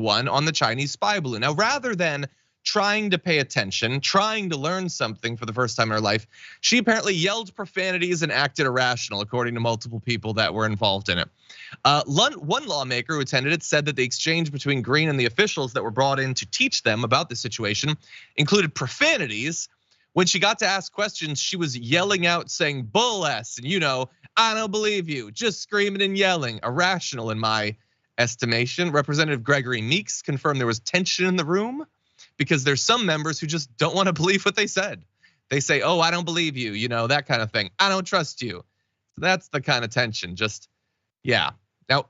one on the Chinese spy balloon. Now, rather than trying to pay attention, trying to learn something for the first time in her life, she apparently yelled profanities and acted irrational, according to multiple people that were involved in it. One lawmaker who attended it said that the exchange between Green and the officials that were brought in to teach them about the situation included profanities. When she got to ask questions, she was yelling out, saying bull ass, and I don't believe you, just screaming and yelling, irrational in my estimation. Representative Gregory Meeks confirmed there was tension in the room because there's some members who just don't want to believe what they said. They say, oh, I don't believe you, that kind of thing. I don't trust you. So that's the kind of tension, yeah. Now,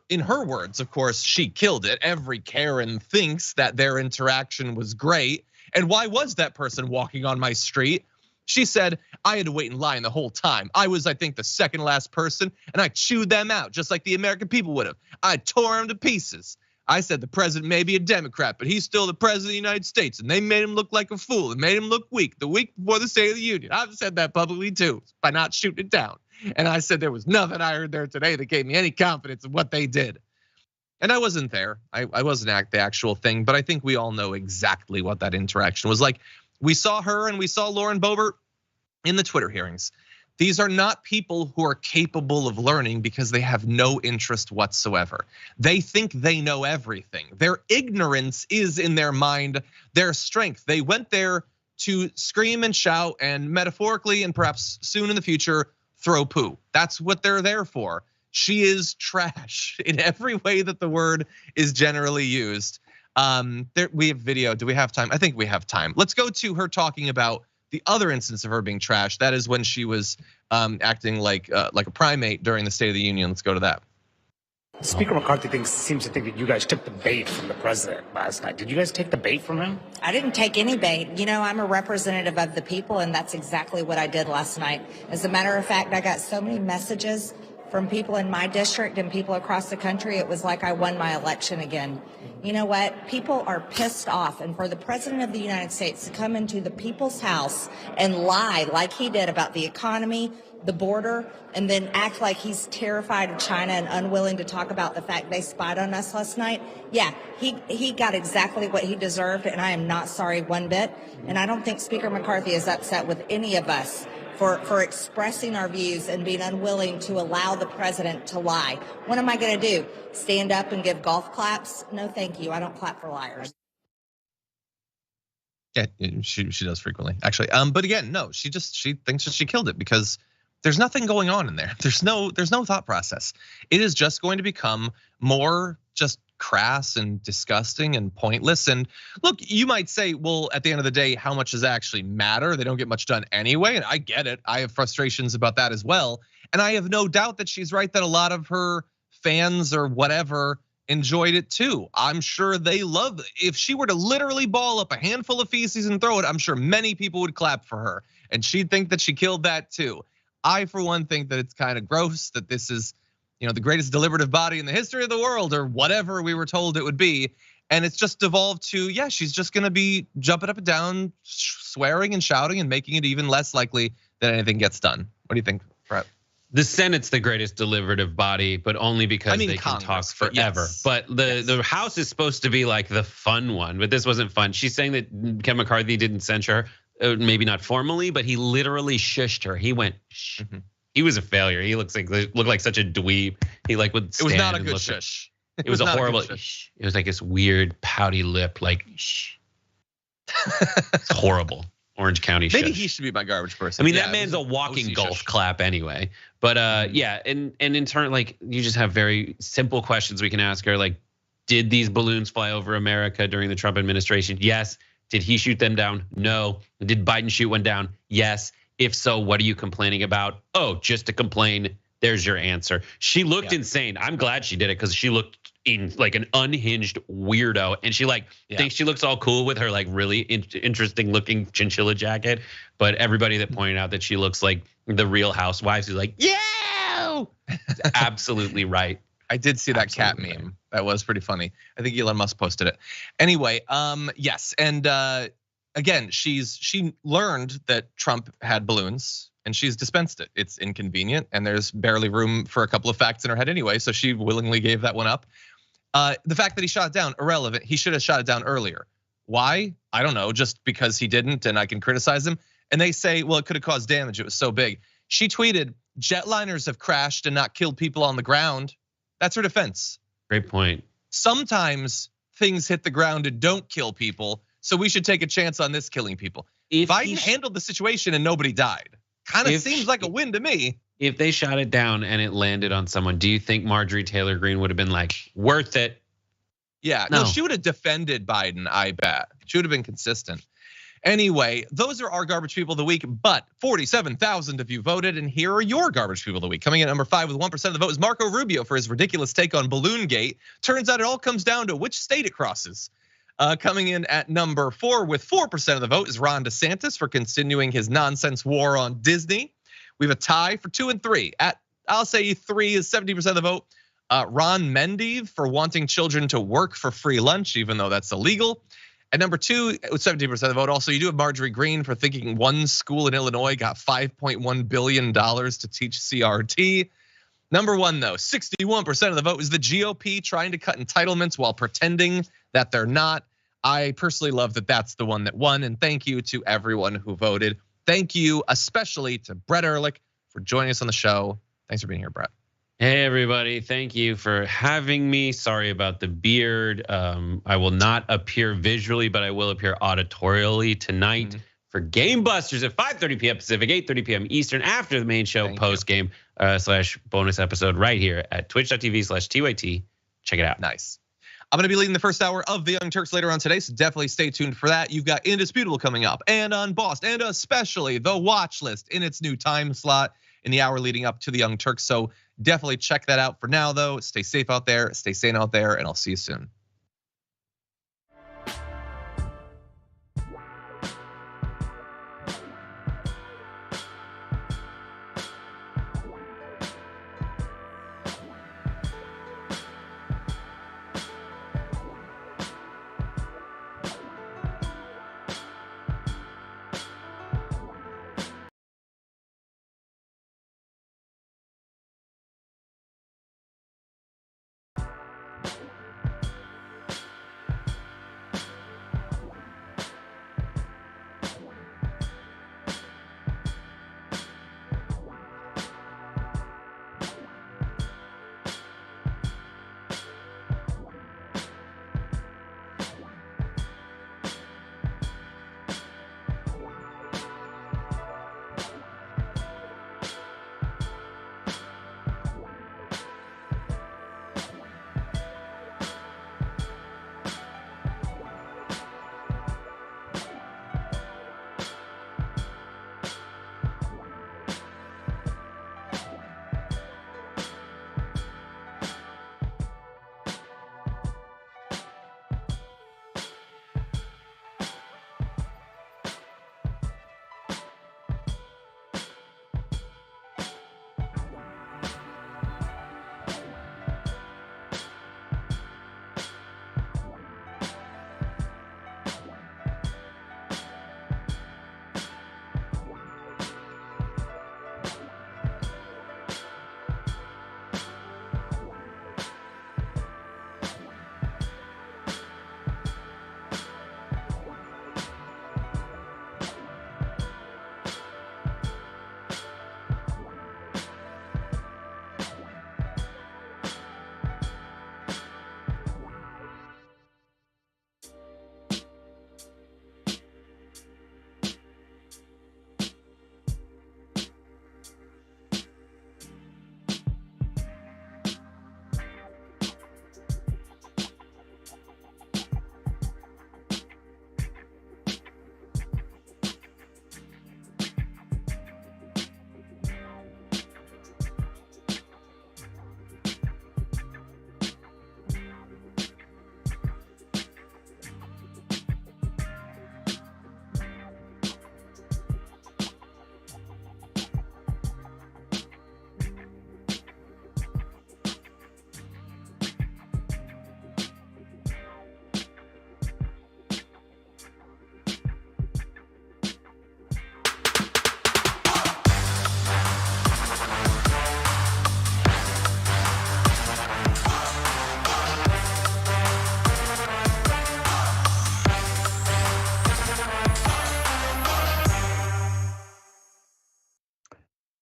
in her words, of course, she killed it. Every Karen thinks that their interaction was great. And why was that person walking on my street? She said, I had to wait in line the whole time. I was, I think, the second last person, and I chewed them out just like the American people would have. I tore them to pieces. I said the president may be a Democrat, but he's still the president of the United States, and they made him look like a fool and made him look weak the week before the State of the Union. I've said that publicly too, by not shooting it down. And I said there was nothing I heard there today that gave me any confidence in what they did. And I wasn't there. I wasn't at the actual thing, but I think we all know exactly what that interaction was like. We saw her and we saw Lauren Boebert in the Twitter hearings. These are not people who are capable of learning because they have no interest whatsoever. They think they know everything. Their ignorance is in their mind, their strength. They went there to scream and shout and metaphorically and perhaps soon in the future, throw poo. That's what they're there for. She is trash in every way that the word is generally used. We have video. Do we have time? I think we have time. Let's go to her talking about the other instance of her being trash. That is when she was acting like a primate during the State of the Union. Let's go to that. Speaker McCarthy seems to think that you guys took the bait from the president last night. Did you guys take the bait from him? I didn't take any bait. I'm a representative of the people, and that's exactly what I did last night. As a matter of fact, I got so many messages from people in my district and people across the country. It was like I won my election again. You know what? People are pissed off, and for the president of the United States to come into the people's house and lie like he did about the economy, the border, and then act like he's terrified of China and unwilling to talk about the fact they spied on us last night. Yeah, he got exactly what he deserved, and I am not sorry one bit. And I don't think Speaker McCarthy is upset with any of us for expressing our views and being unwilling to allow the president to lie. What am I going to do? Stand up and give golf claps? No, thank you. I don't clap for liars. Yeah, she does frequently, actually. But again, no, she thinks that she killed it because there's nothing going on in there. There's no thought process. It is just going to become more just crass and disgusting and pointless. And look, you might say, well, at the end of the day, how much does that actually matter? They don't get much done anyway. And I get it. I have frustrations about that as well. And I have no doubt that she's right that a lot of her fans or whatever enjoyed it too. I'm sure they love it. If she were to literally ball up a handful of feces and throw it, I'm sure many people would clap for her. And she'd think that she killed that too. I, for one, think that it's kind of gross that this is, the greatest deliberative body in the history of the world, or whatever we were told it would be. And it's just devolved to, yeah, she's just gonna be jumping up and down, swearing and shouting and making it even less likely that anything gets done. What do you think, Brett? The Senate's the greatest deliberative body, but only because they can talk forever. But the House is supposed to be like the fun one, but this wasn't fun. She's saying that Kevin McCarthy didn't censure her, maybe not formally, but he literally shushed her. He went shh. Mm-hmm. He was a failure. He looked like such a dweeb. He would stand. It was not a good shush. It was a horrible shh. It was like this weird pouty lip, like shh. It's horrible. Orange County shush. Maybe he should be my garbage person. I mean, that man's a walking golf clap anyway. But yeah, and in turn, like, you just have very simple questions we can ask her, like, did these balloons fly over America during the Trump administration? Yes. Did he shoot them down? No. Did Biden shoot one down? Yes. If so, what are you complaining about? Oh, just to complain. There's your answer. She looked insane. I'm glad she did it because she looked in like an unhinged weirdo, and she thinks she looks all cool with her like really interesting looking chinchilla jacket. But everybody that pointed out that she looks like the Real Housewives is like, yeah, absolutely right. I did see that cat meme. That was pretty funny. I think Elon Musk posted it. Anyway, yes, and again, she learned that Trump had balloons and she's dispensed it. It's inconvenient and there's barely room for a couple of facts in her head anyway, so she willingly gave that one up. The fact that he shot it down, irrelevant. He should have shot it down earlier. Why? I don't know, just because he didn't and I can criticize him. And they say, well, it could have caused damage. It was so big. She tweeted, jetliners have crashed and not killed people on the ground. That's her defense. Great point. Sometimes things hit the ground and don't kill people. So we should take a chance on this killing people. If Biden handled the situation and nobody died, kind of seems like a win to me. If they shot it down and it landed on someone, do you think Marjorie Taylor Greene would have been like, worth it? Yeah, no, she would have defended Biden, I bet. She would have been consistent. Anyway, those are our garbage people of the week, but 47,000 of you voted, and here are your garbage people of the week. Coming in at number 5 with 1% of the vote is Marco Rubio for his ridiculous take on Balloon Gate. Turns out it all comes down to which state it crosses. Coming in at number 4 with 4% of the vote is Ron DeSantis for continuing his nonsense war on Disney. We have a tie for 2 and 3. I'll say 3 is 70% of the vote. Ron Mendive for wanting children to work for free lunch, even though that's illegal. At number 2, with 17% of the vote, also you do have Marjorie Greene for thinking one school in Illinois got $5.1 billion to teach CRT. Number 1, though, 61% of the vote is the GOP trying to cut entitlements while pretending that they're not. I personally love that that's the one that won, and thank you to everyone who voted. Thank you especially to Brett Ehrlich for joining us on the show. Thanks for being here, Brett. Hey everybody, thank you for having me. Sorry about the beard. I will not appear visually, but I will appear auditorially tonight for Game Busters at 5:30 p.m. Pacific, 8:30 p.m. Eastern after the main show, post game / bonus episode right here at twitch.tv/TYT. Check it out. Nice. I'm gonna be leading the first hour of the Young Turks later on today, so definitely stay tuned for that. You've got Indisputable coming up and Unbossed, and especially the Watch List in its new time slot in the hour leading up to the Young Turks. So definitely check that out. For now, though, stay safe out there, stay sane out there, and I'll see you soon.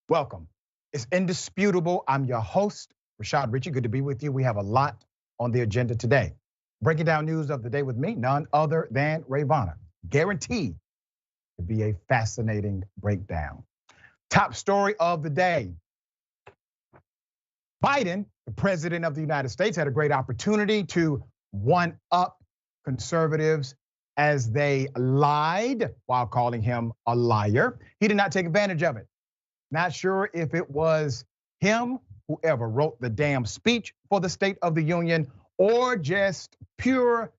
Welcome. It's indisputable. I'm your host, Rashad Richey. Good to be with you. We have a lot on the agenda today. Breaking down news of the day with me, none other than Rayyvana. Guaranteed to be a fascinating breakdown. Top story of the day. Biden, the president of the United States, had a great opportunity to one-up conservatives as they lied while calling him a liar. He did not take advantage of it. Not sure if it was him, whoever wrote the damn speech for the State of the Union, or just pure,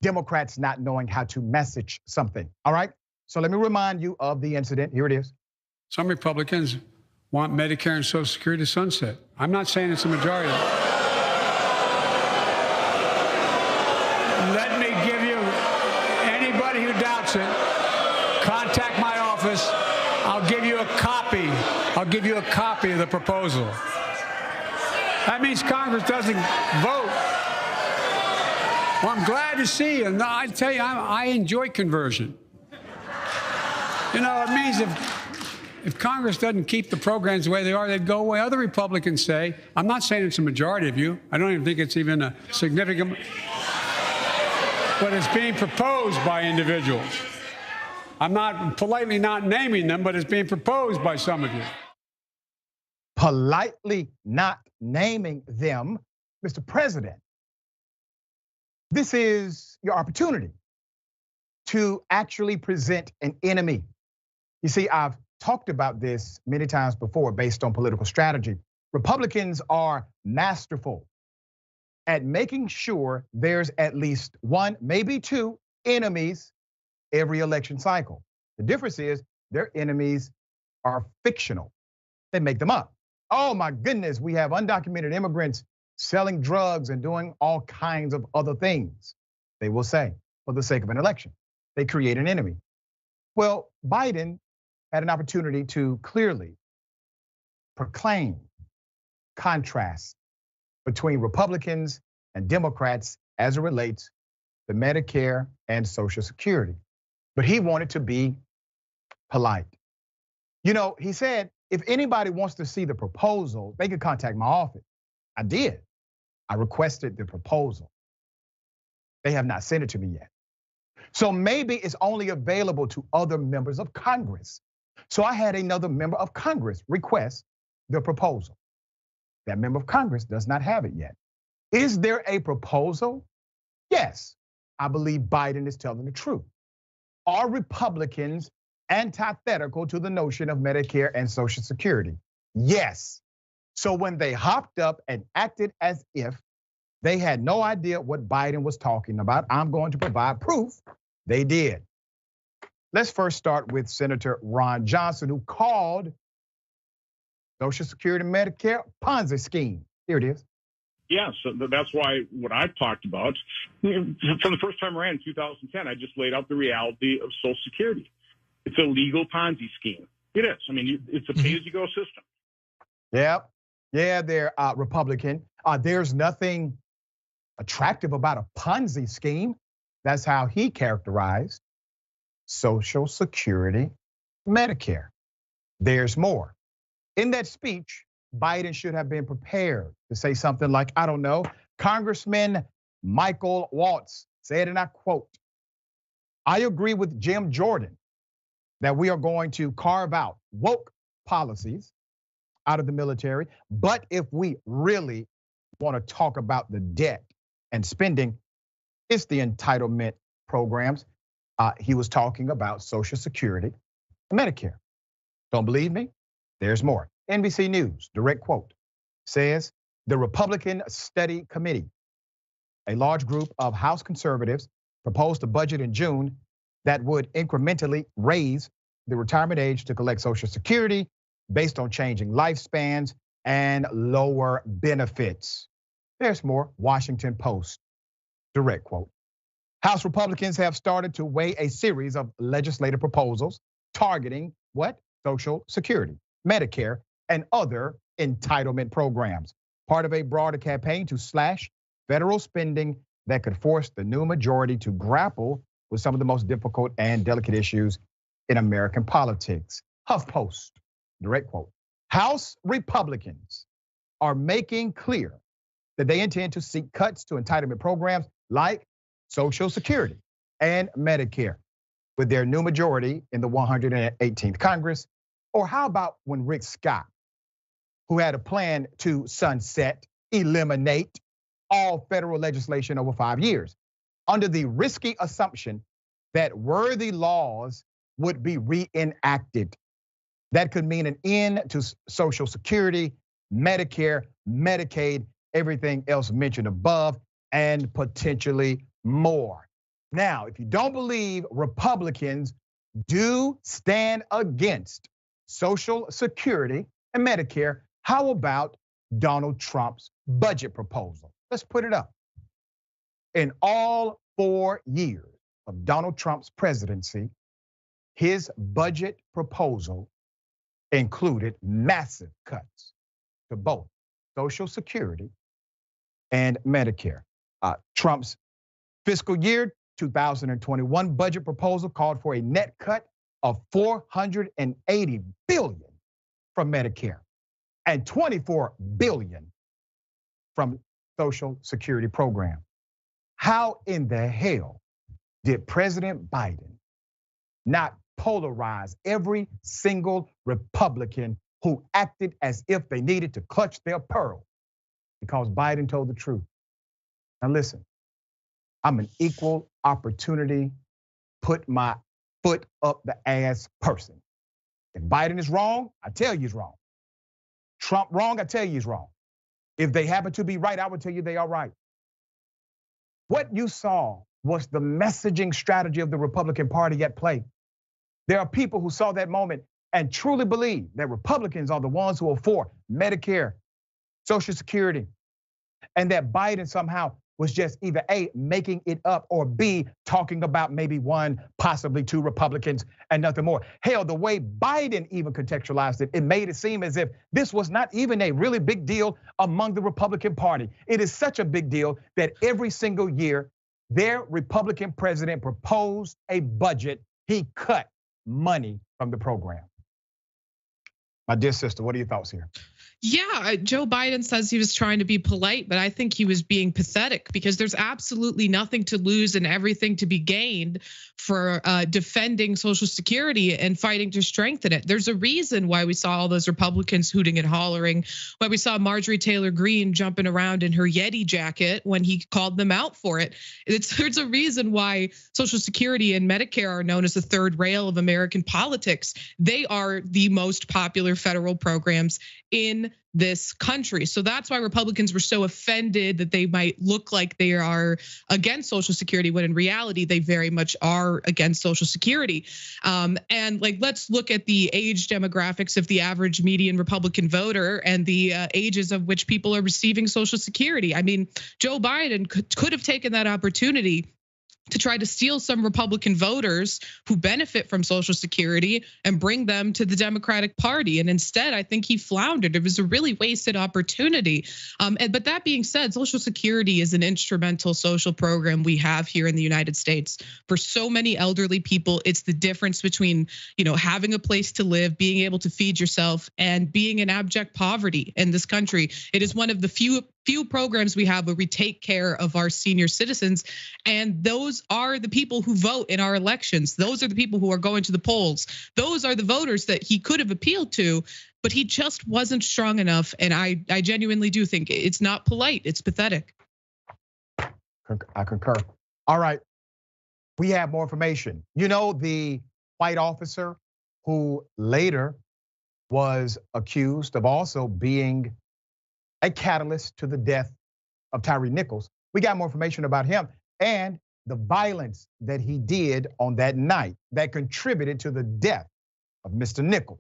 Democrats not knowing how to message something. All right, so let me remind you of the incident. Here it is. Some Republicans want Medicare and Social Security to sunset. I'm not saying it's a majority. Let me give you, anybody who doubts it, contact my office. I'll give you a copy. I'll give you a copy of the proposal. That means Congress doesn't vote. Well, I'm glad to see you. No, I tell you, I enjoy conversion. It means if Congress doesn't keep the programs the way they are, they'd go away. Other Republicans say, I'm not saying it's a majority of you. I don't even think it's even a significant, but it's being proposed by individuals. I'm not politely not naming them, but it's being proposed by some of you. Politely not naming them, Mr. President. This is your opportunity to actually present an enemy. You see, I've talked about this many times before based on political strategy. Republicans are masterful at making sure there's at least one, maybe two enemies every election cycle. The difference is their enemies are fictional. They make them up. Oh my goodness, we have undocumented immigrants selling drugs and doing all kinds of other things, they will say, for the sake of an election. They create an enemy. Well, Biden had an opportunity to clearly proclaim contrast between Republicans and Democrats as it relates to Medicare and Social Security. But he wanted to be polite. He said, if anybody wants to see the proposal, they could contact my office. I did. I requested the proposal. They have not sent it to me yet. So maybe it's only available to other members of Congress. So I had another member of Congress request the proposal. That member of Congress does not have it yet. Is there a proposal? Yes, I believe Biden is telling the truth. Are Republicans antithetical to the notion of Medicare and Social Security? Yes. So when they hopped up and acted as if they had no idea what Biden was talking about, I'm going to provide proof they did. Let's first start with Senator Ron Johnson, who called Social Security and Medicare Ponzi scheme. Here it is. Yeah, so that's why what I've talked about, from the first time around in 2010, I just laid out the reality of Social Security. It's a legal Ponzi scheme. It is. I mean, it's a pay-as-you-go system. Yep. Yeah, they're Republican. There's nothing attractive about a Ponzi scheme. That's how he characterized Social Security, Medicare. There's more. In that speech, Biden should have been prepared to say something like, I don't know, Congressman Michael Waltz said, and I quote, I agree with Jim Jordan that we are going to carve out woke policies out of the military. But if we really want to talk about the debt and spending, it's the entitlement programs. He was talking about Social Security, Medicare. Don't believe me? There's more. NBC News, direct quote, says the Republican Study Committee, a large group of House conservatives, proposed a budget in June that would incrementally raise the retirement age to collect Social Security based on changing lifespans and lower benefits. There's more. Washington Post, direct quote. House Republicans have started to weigh a series of legislative proposals targeting what? Social Security, Medicare, and other entitlement programs, part of a broader campaign to slash federal spending that could force the new majority to grapple with some of the most difficult and delicate issues in American politics. HuffPost, direct quote. House Republicans are making clear that they intend to seek cuts to entitlement programs like Social Security and Medicare with their new majority in the 118th Congress. Or how about when Rick Scott, who had a plan to sunset, eliminate all federal legislation over 5 years, under the risky assumption that worthy laws would be reenacted. That could mean an end to Social Security, Medicare, Medicaid, everything else mentioned above, and potentially more. Now, if you don't believe Republicans do stand against Social Security and Medicare, how about Donald Trump's budget proposal? Let's put it up. In all 4 years of Donald Trump's presidency, his budget proposal included massive cuts to both Social Security and Medicare. Trump's fiscal year 2021 budget proposal called for a net cut of $480 billion from Medicare and $24 billion from Social Security program. How in the hell did President Biden not polarize every single Republican who acted as if they needed to clutch their pearl? Because Biden told the truth. Now listen, I'm an equal opportunity, put my foot up the ass person. If Biden is wrong, I tell you he's wrong. Trump wrong, I tell you he's wrong. If they happen to be right, I would tell you they are right. What you saw was the messaging strategy of the Republican Party at play. There are people who saw that moment and truly believe that Republicans are the ones who are for Medicare, Social Security, and that Biden somehow was just either A, making it up, or B, talking about maybe one, possibly two Republicans and nothing more. Hell, the way Biden even contextualized it, it made it seem as if this was not even a really big deal among the Republican Party. It is such a big deal that every single year, their Republican president proposed a budget, he cut money from the program. My dear sister, what are your thoughts here? Yeah, Joe Biden says he was trying to be polite, but I think he was being pathetic because there's absolutely nothing to lose and everything to be gained for defending Social Security and fighting to strengthen it. There's a reason why we saw all those Republicans hooting and hollering, why we saw Marjorie Taylor Greene jumping around in her Yeti jacket when he called them out for it. There's a reason why Social Security and Medicare are known as the third rail of American politics. They are the most popular federal programs in this country. So that's why Republicans were so offended that they might look like they are against Social Security, when in reality, they very much are against Social Security. And like, let's look at the age demographics of the average median Republican voter and the ages of which people are receiving Social Security. I mean, Joe Biden could have taken that opportunity to try to steal some Republican voters who benefit from Social Security and bring them to the Democratic Party. And instead, I think he floundered. It was a really wasted opportunity. But that being said, Social Security is an instrumental social program we have here in the United States. For so many elderly people, it's the difference between, having a place to live, being able to feed yourself, and being in abject poverty in this country. It is one of the few programs we have where we take care of our senior citizens, and those are the people who vote in our elections. Those are the people who are going to the polls. Those are the voters that he could have appealed to, but he just wasn't strong enough. And I genuinely do think it's not polite, it's pathetic. I concur. All right, we have more information. The white officer who later was accused of also being a catalyst to the death of Tyre Nichols. We got more information about him and the violence that he did on that night that contributed to the death of Mr. Nichols.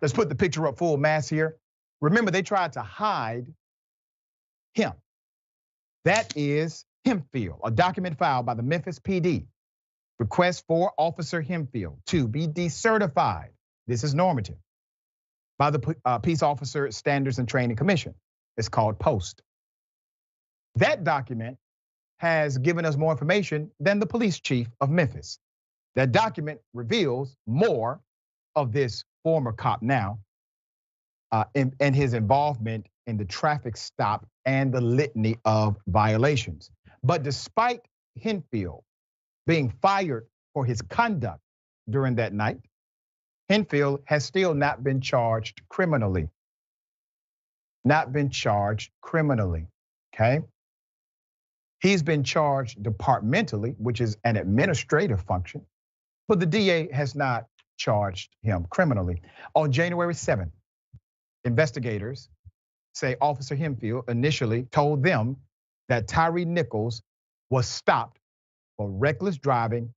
Let's put the picture up full mass here. Remember, they tried to hide him. That is Hempfield, a document filed by the Memphis PD. Request for Officer Hempfield to be decertified. This is normative by the Peace Officer Standards and Training Commission. It's called POST. That document has given us more information than the police chief of Memphis. That document reveals more of this former cop now and his involvement in the traffic stop and the litany of violations. But despite Henfield being fired for his conduct during that night, Henfield has still not been charged criminally. Not been charged criminally, okay? He's been charged departmentally, which is an administrative function, but the DA has not charged him criminally. On January 7th, investigators say Officer Henfield initially told them that Tyre Nichols was stopped for reckless driving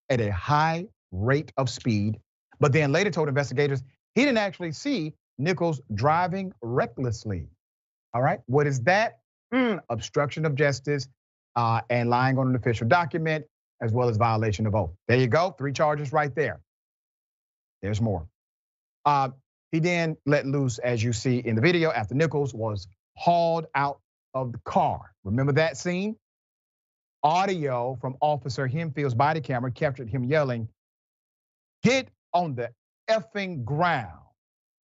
at a high rate of speed, but then later told investigators he didn't actually see Nichols driving recklessly. All right, what is that? Obstruction of justice and lying on an official document, as well as violation of oath. There you go, 3 charges right there. There's more. He then let loose, as you see in the video, after Nichols was hauled out of the car. Remember that scene? Audio from Officer Henfield's body camera captured him yelling, "Get on the effing ground,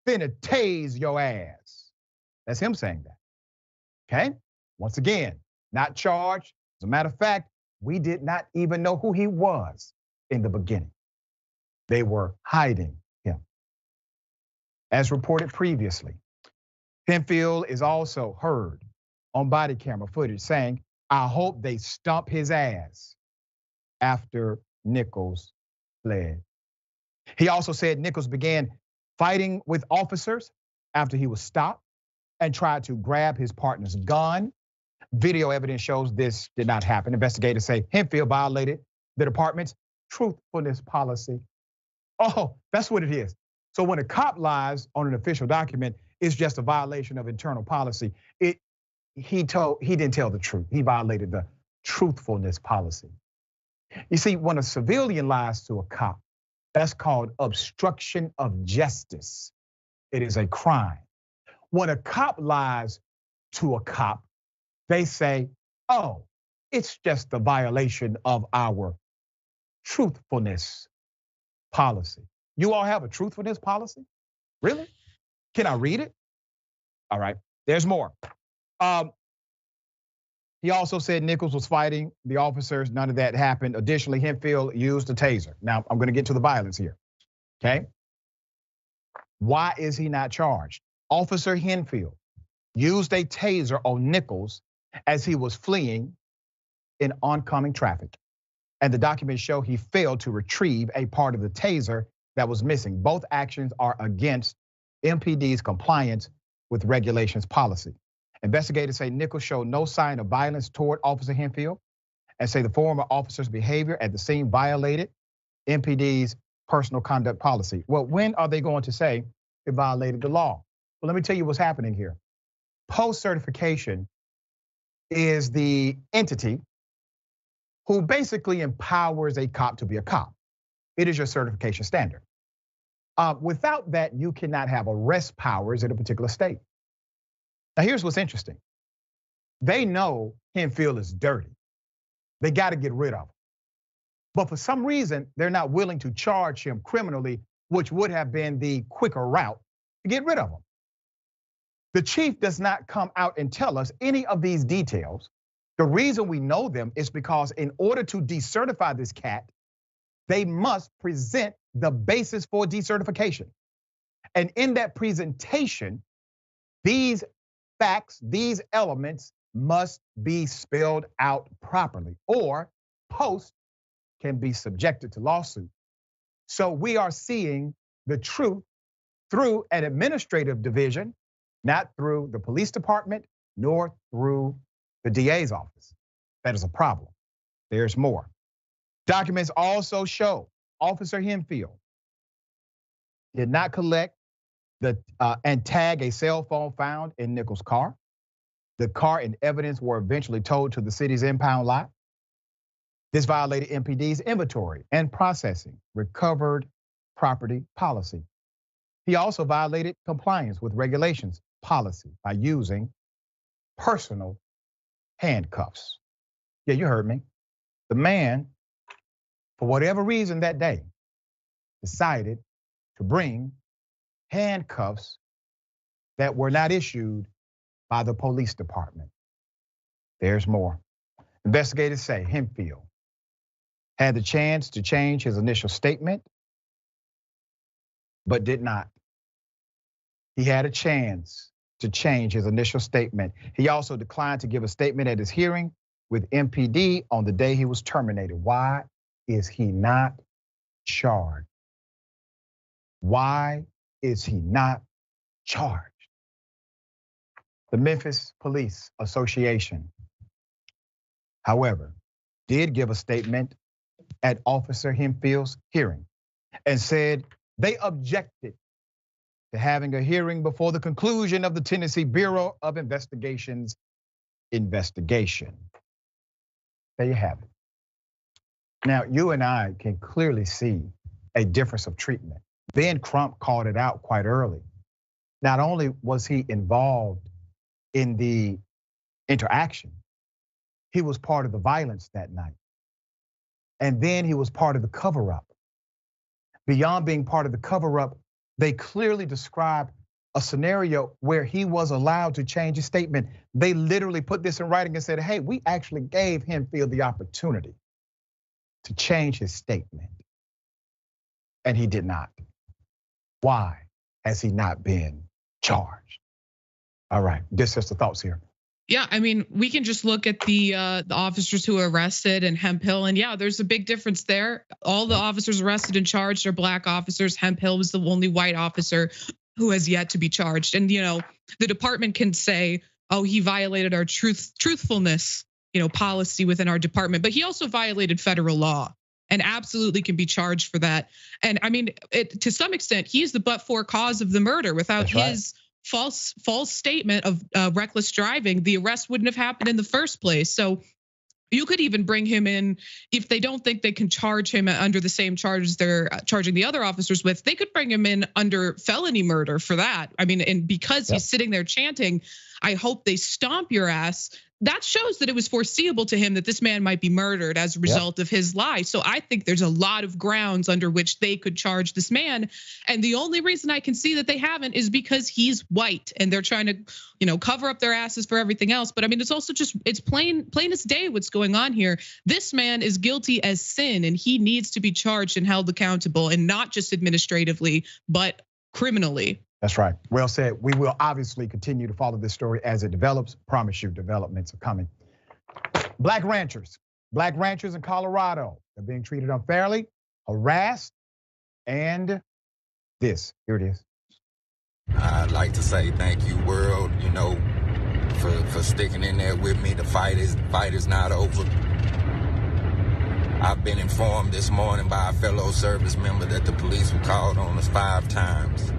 finna tase your ass." That's him saying that, okay? Once again, not charged. As a matter of fact, we did not even know who he was in the beginning. They were hiding him. As reported previously, Henfield is also heard on body camera footage saying, "I hope they stomp his ass," after Nichols fled. He also said Nichols began fighting with officers after he was stopped and tried to grab his partner's gun. Video evidence shows this did not happen. Investigators say Henfield violated the department's truthfulness policy. Oh, that's what it is. So when a cop lies on an official document, it's just a violation of internal policy. He didn't tell the truth. He violated the truthfulness policy. You see, when a civilian lies to a cop, that's called obstruction of justice. It is a crime. When a cop lies to a cop, they say, "Oh, it's just a violation of our truthfulness policy." You all have a truthfulness policy? Really? Can I read it? All right, there's more. He also said Nichols was fighting the officers. None of that happened. Additionally, Henfield used a taser. Now, I'm gonna get to the violence here, okay? Why is he not charged? Officer Henfield used a taser on Nichols as he was fleeing in oncoming traffic. And the documents show he failed to retrieve a part of the taser that was missing. Both actions are against MPD's compliance with regulations policy. Investigators say Nichols showed no sign of violence toward Officer Henfield and say the former officer's behavior at the scene violated MPD's personal conduct policy. Well, when are they going to say it violated the law? Well, let me tell you what's happening here. Post-certification is the entity who basically empowers a cop to be a cop. It is your certification standard. Without that, you cannot have arrest powers in a particular state. Now, here's what's interesting. They know Henfield is dirty. They got to get rid of him. But for some reason, they're not willing to charge him criminally, which would have been the quicker route to get rid of him. The chief does not come out and tell us any of these details. The reason we know them is because in order to decertify this cat, they must present the basis for decertification. And in that presentation, these facts, these elements must be spelled out properly, or post can be subjected to lawsuit. So we are seeing the truth through an administrative division, not through the police department, nor through the DA's office. That is a problem. There's more. Documents also show Officer Henfield did not collect and tag a cell phone found in Nichols' car. The car and evidence were eventually towed to the city's impound lot. This violated MPD's inventory and processing recovered property policy. He also violated compliance with regulations policy by using personal handcuffs. Yeah, you heard me. The man, for whatever reason that day, decided to bring handcuffs that were not issued by the police department. There's more. Investigators say Hemphill had the chance to change his initial statement, but did not. He had a chance to change his initial statement. He also declined to give a statement at his hearing with MPD on the day he was terminated. Why is he not charged? Why is he not charged? The Memphis Police Association, however, did give a statement at Officer Hemphill's hearing and said they objected to having a hearing before the conclusion of the Tennessee Bureau of Investigation's investigation. There you have it. Now, you and I can clearly see a difference of treatment. Ben Crump called it out quite early. Not only was he involved in the interaction, he was part of the violence that night. And then he was part of the cover-up. Beyond being part of the cover-up, they clearly described a scenario where he was allowed to change his statement. They literally put this in writing and said, hey, we actually gave Hemphill the opportunity to change his statement. And he did not. Why has he not been charged? All right, just the thoughts here. Yeah, I mean, we can just look at the officers who were arrested and Hemphill, and yeah, there's a big difference there. All the officers arrested and charged are black officers. Hemphill was the only white officer who has yet to be charged. And the department can say, oh, he violated our truthfulness, policy within our department, but he also violated federal law and absolutely can be charged for that. And I mean, to some extent, he's the but-for cause of the murder. Without his false statement of reckless driving, the arrest wouldn't have happened in the first place. So you could even bring him in if they don't think they can charge him under the same charges they're charging the other officers with. They could bring him in under felony murder for that. I mean, and because he's sitting there chanting, I hope they stomp your ass. That shows that it was foreseeable to him that this man might be murdered as a result of his lie. So I think there's a lot of grounds under which they could charge this man. And the only reason I can see that they haven't is because he's white and they're trying to, cover up their asses for everything else. But I mean, it's also just, it's plain as day what's going on here. This man is guilty as sin and he needs to be charged and held accountable, and not just administratively, but criminally. That's right. Well said. We will obviously continue to follow this story as it develops. Promise you, developments are coming. Black ranchers in Colorado are being treated unfairly, harassed, and this. Here it is. I'd like to say thank you, world, for sticking in there with me. The fight is not over. I've been informed this morning by a fellow service member that the police were called on us 5 times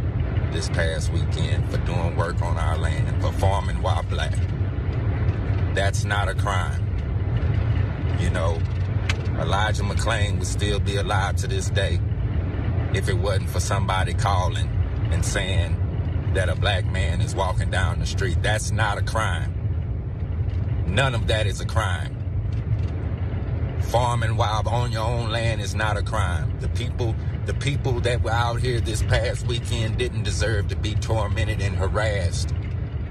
this past weekend for doing work on our land, for farming while black. That's not a crime. Elijah McClain would still be alive to this day if it wasn't for somebody calling and saying that a black man is walking down the street. That's not a crime. None of that is a crime. Farming while on your own land is not a crime. The people that were out here this past weekend didn't deserve to be tormented and harassed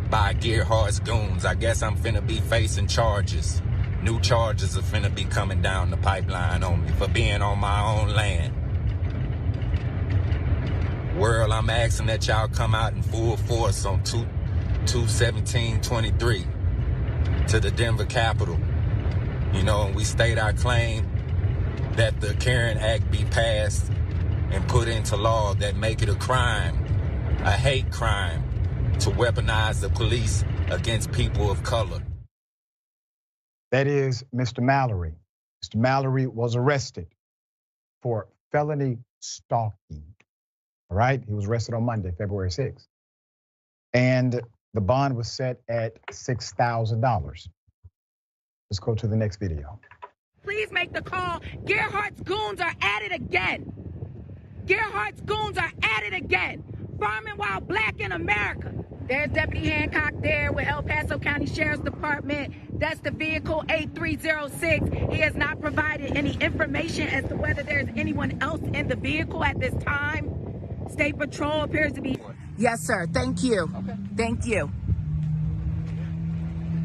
by Gerhardt's goons. I guess I'm finna be facing charges. New charges are finna be coming down the pipeline on me for being on my own land. World, I'm asking that y'all come out in full force on 2/17/23 to the Denver Capitol. And we state our claim that the Karen Act be passed and put into law that make it a crime, a hate crime, to weaponize the police against people of color. That is Mr. Mallory. Mr. Mallory was arrested for felony stalking. All right, he was arrested on Monday, February 6th. And the bond was set at $6,000. Let's go to the next video. Please make the call. Gerhardt's goons are at it again. Gerhardt's goons are at it again. Farming while black in America. There's Deputy Hancock there with El Paso County Sheriff's Department. That's the vehicle 8306. He has not provided any information as to whether there's anyone else in the vehicle at this time. State Patrol appears to be. Yes, sir. Thank you. Okay. Thank you.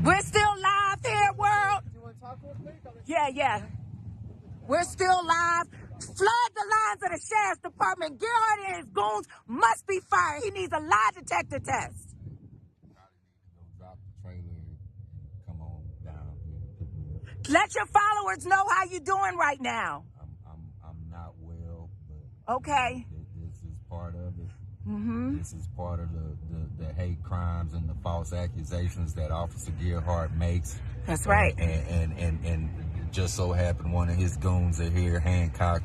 We're still live here, world. You want to talk with me? Yeah. We're still live. Flood the lines of the sheriff's department. Gerhardt and his goons must be fired. He needs a lie detector test. Drop the trailer and come on down. Let your followers know how you're doing right now. I'm not well, but okay. This is part of it. Mm-hmm. This is part of the hate crimes and the false accusations that Officer Gerhardt makes. That's right. And just so happened one of his goons are here, Hancock.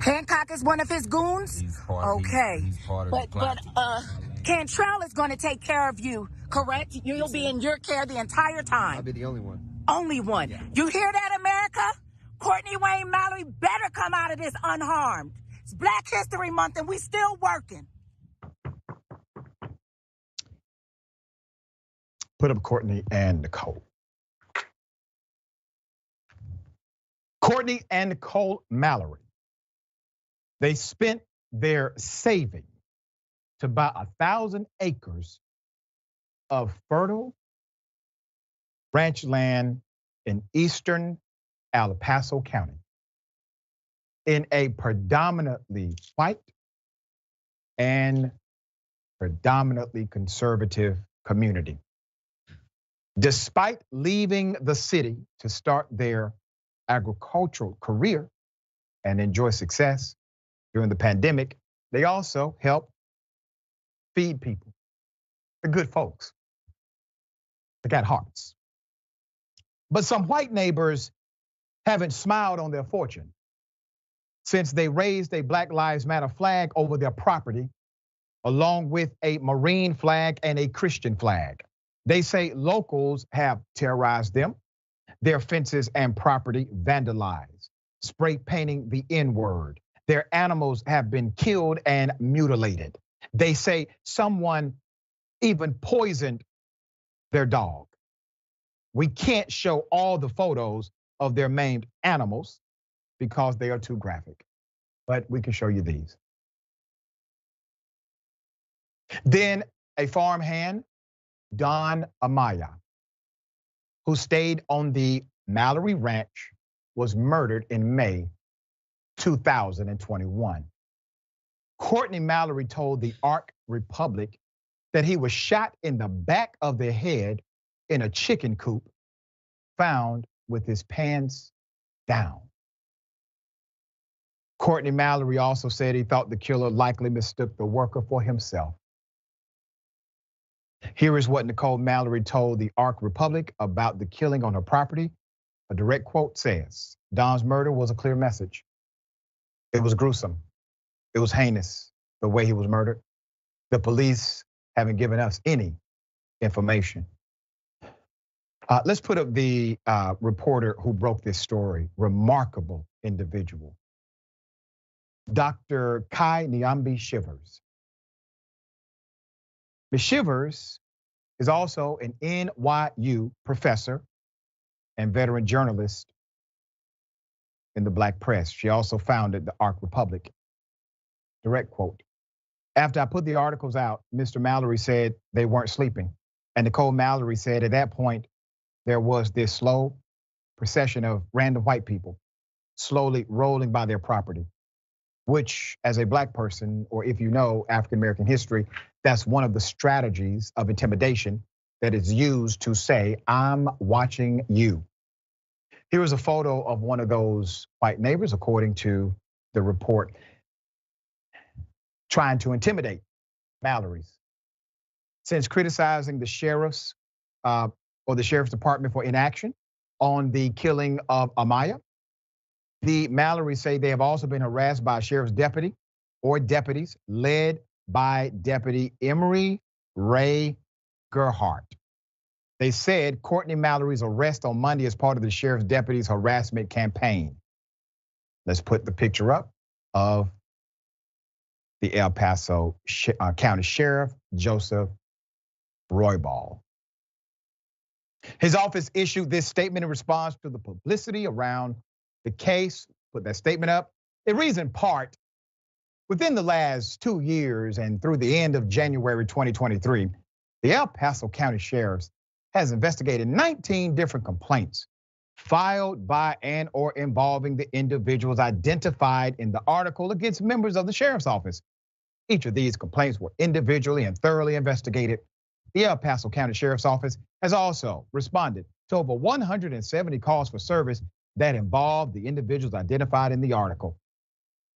Hancock is one of his goons? He's part he's part of the plot. But Cantrell is going to take care of you, correct? You'll be in your care the entire time. I'll be the only one. Only one. Yeah. You hear that, America? Courtney Wayne Mallory better come out of this unharmed. It's Black History Month and we still working. Put up Courtney and Nicole. Courtney and Nicole Mallory. They spent their savings to buy 1,000 acres of fertile ranch land in eastern El Paso County in a predominantly white and predominantly conservative community. Despite leaving the city to start their agricultural career and enjoy success during the pandemic, they also help feed people. They're good folks. They got hearts. But some white neighbors haven't smiled on their fortune since they raised a Black Lives Matter flag over their property, along with a Marine flag and a Christian flag. They say locals have terrorized them, their fences and property vandalized, spray painting the N-word. Their animals have been killed and mutilated. They say someone even poisoned their dog. We can't show all the photos of their maimed animals because they are too graphic, but we can show you these. Then a farmhand, Don Amaya, who stayed on the Mallory Ranch, was murdered in May 2021. Courtney Mallory told the Ark Republic that he was shot in the back of the head in a chicken coop found with his pants down. Courtney Mallory also said he thought the killer likely mistook the worker for himself. Here is what Nicole Mallory told the Ark Republic about the killing on her property. A direct quote says, Don's murder was a clear message. It was gruesome. It was heinous, the way he was murdered. The police haven't given us any information. Let's put up the reporter who broke this story. Remarkable individual. Dr. Kai Nyambi Shivers. Ms. Shivers is also an NYU professor and veteran journalist in the Black press. She also founded the Ark Republic. Direct quote. After I put the articles out, Mr. Mallory said they weren't sleeping. And Nicole Mallory said at that point, there was this slow procession of random white people slowly rolling by their property, which as a Black person, or if you know African-American history, that's one of the strategies of intimidation that is used to say, I'm watching you. Here is a photo of one of those white neighbors, according to the report, trying to intimidate Mallory's. Since criticizing the sheriff's or the sheriff's department for inaction on the killing of Amaya, the Mallory say they have also been harassed by a sheriff's deputy or deputies led by Deputy Emery Ray Gerhardt. They said Courtney Mallory's arrest on Monday is part of the sheriff's deputy's harassment campaign. Let's put the picture up of the El Paso County Sheriff, Joseph Roybal. His office issued this statement in response to the publicity around the case. Put that statement up. It reads in part, Within the last 2 years and through the end of January 2023, the El Paso County Sheriff's has investigated 19 different complaints filed by and or involving the individuals identified in the article against members of the Sheriff's Office. Each of these complaints were individually and thoroughly investigated. The El Paso County Sheriff's Office has also responded to over 170 calls for service that involved the individuals identified in the article.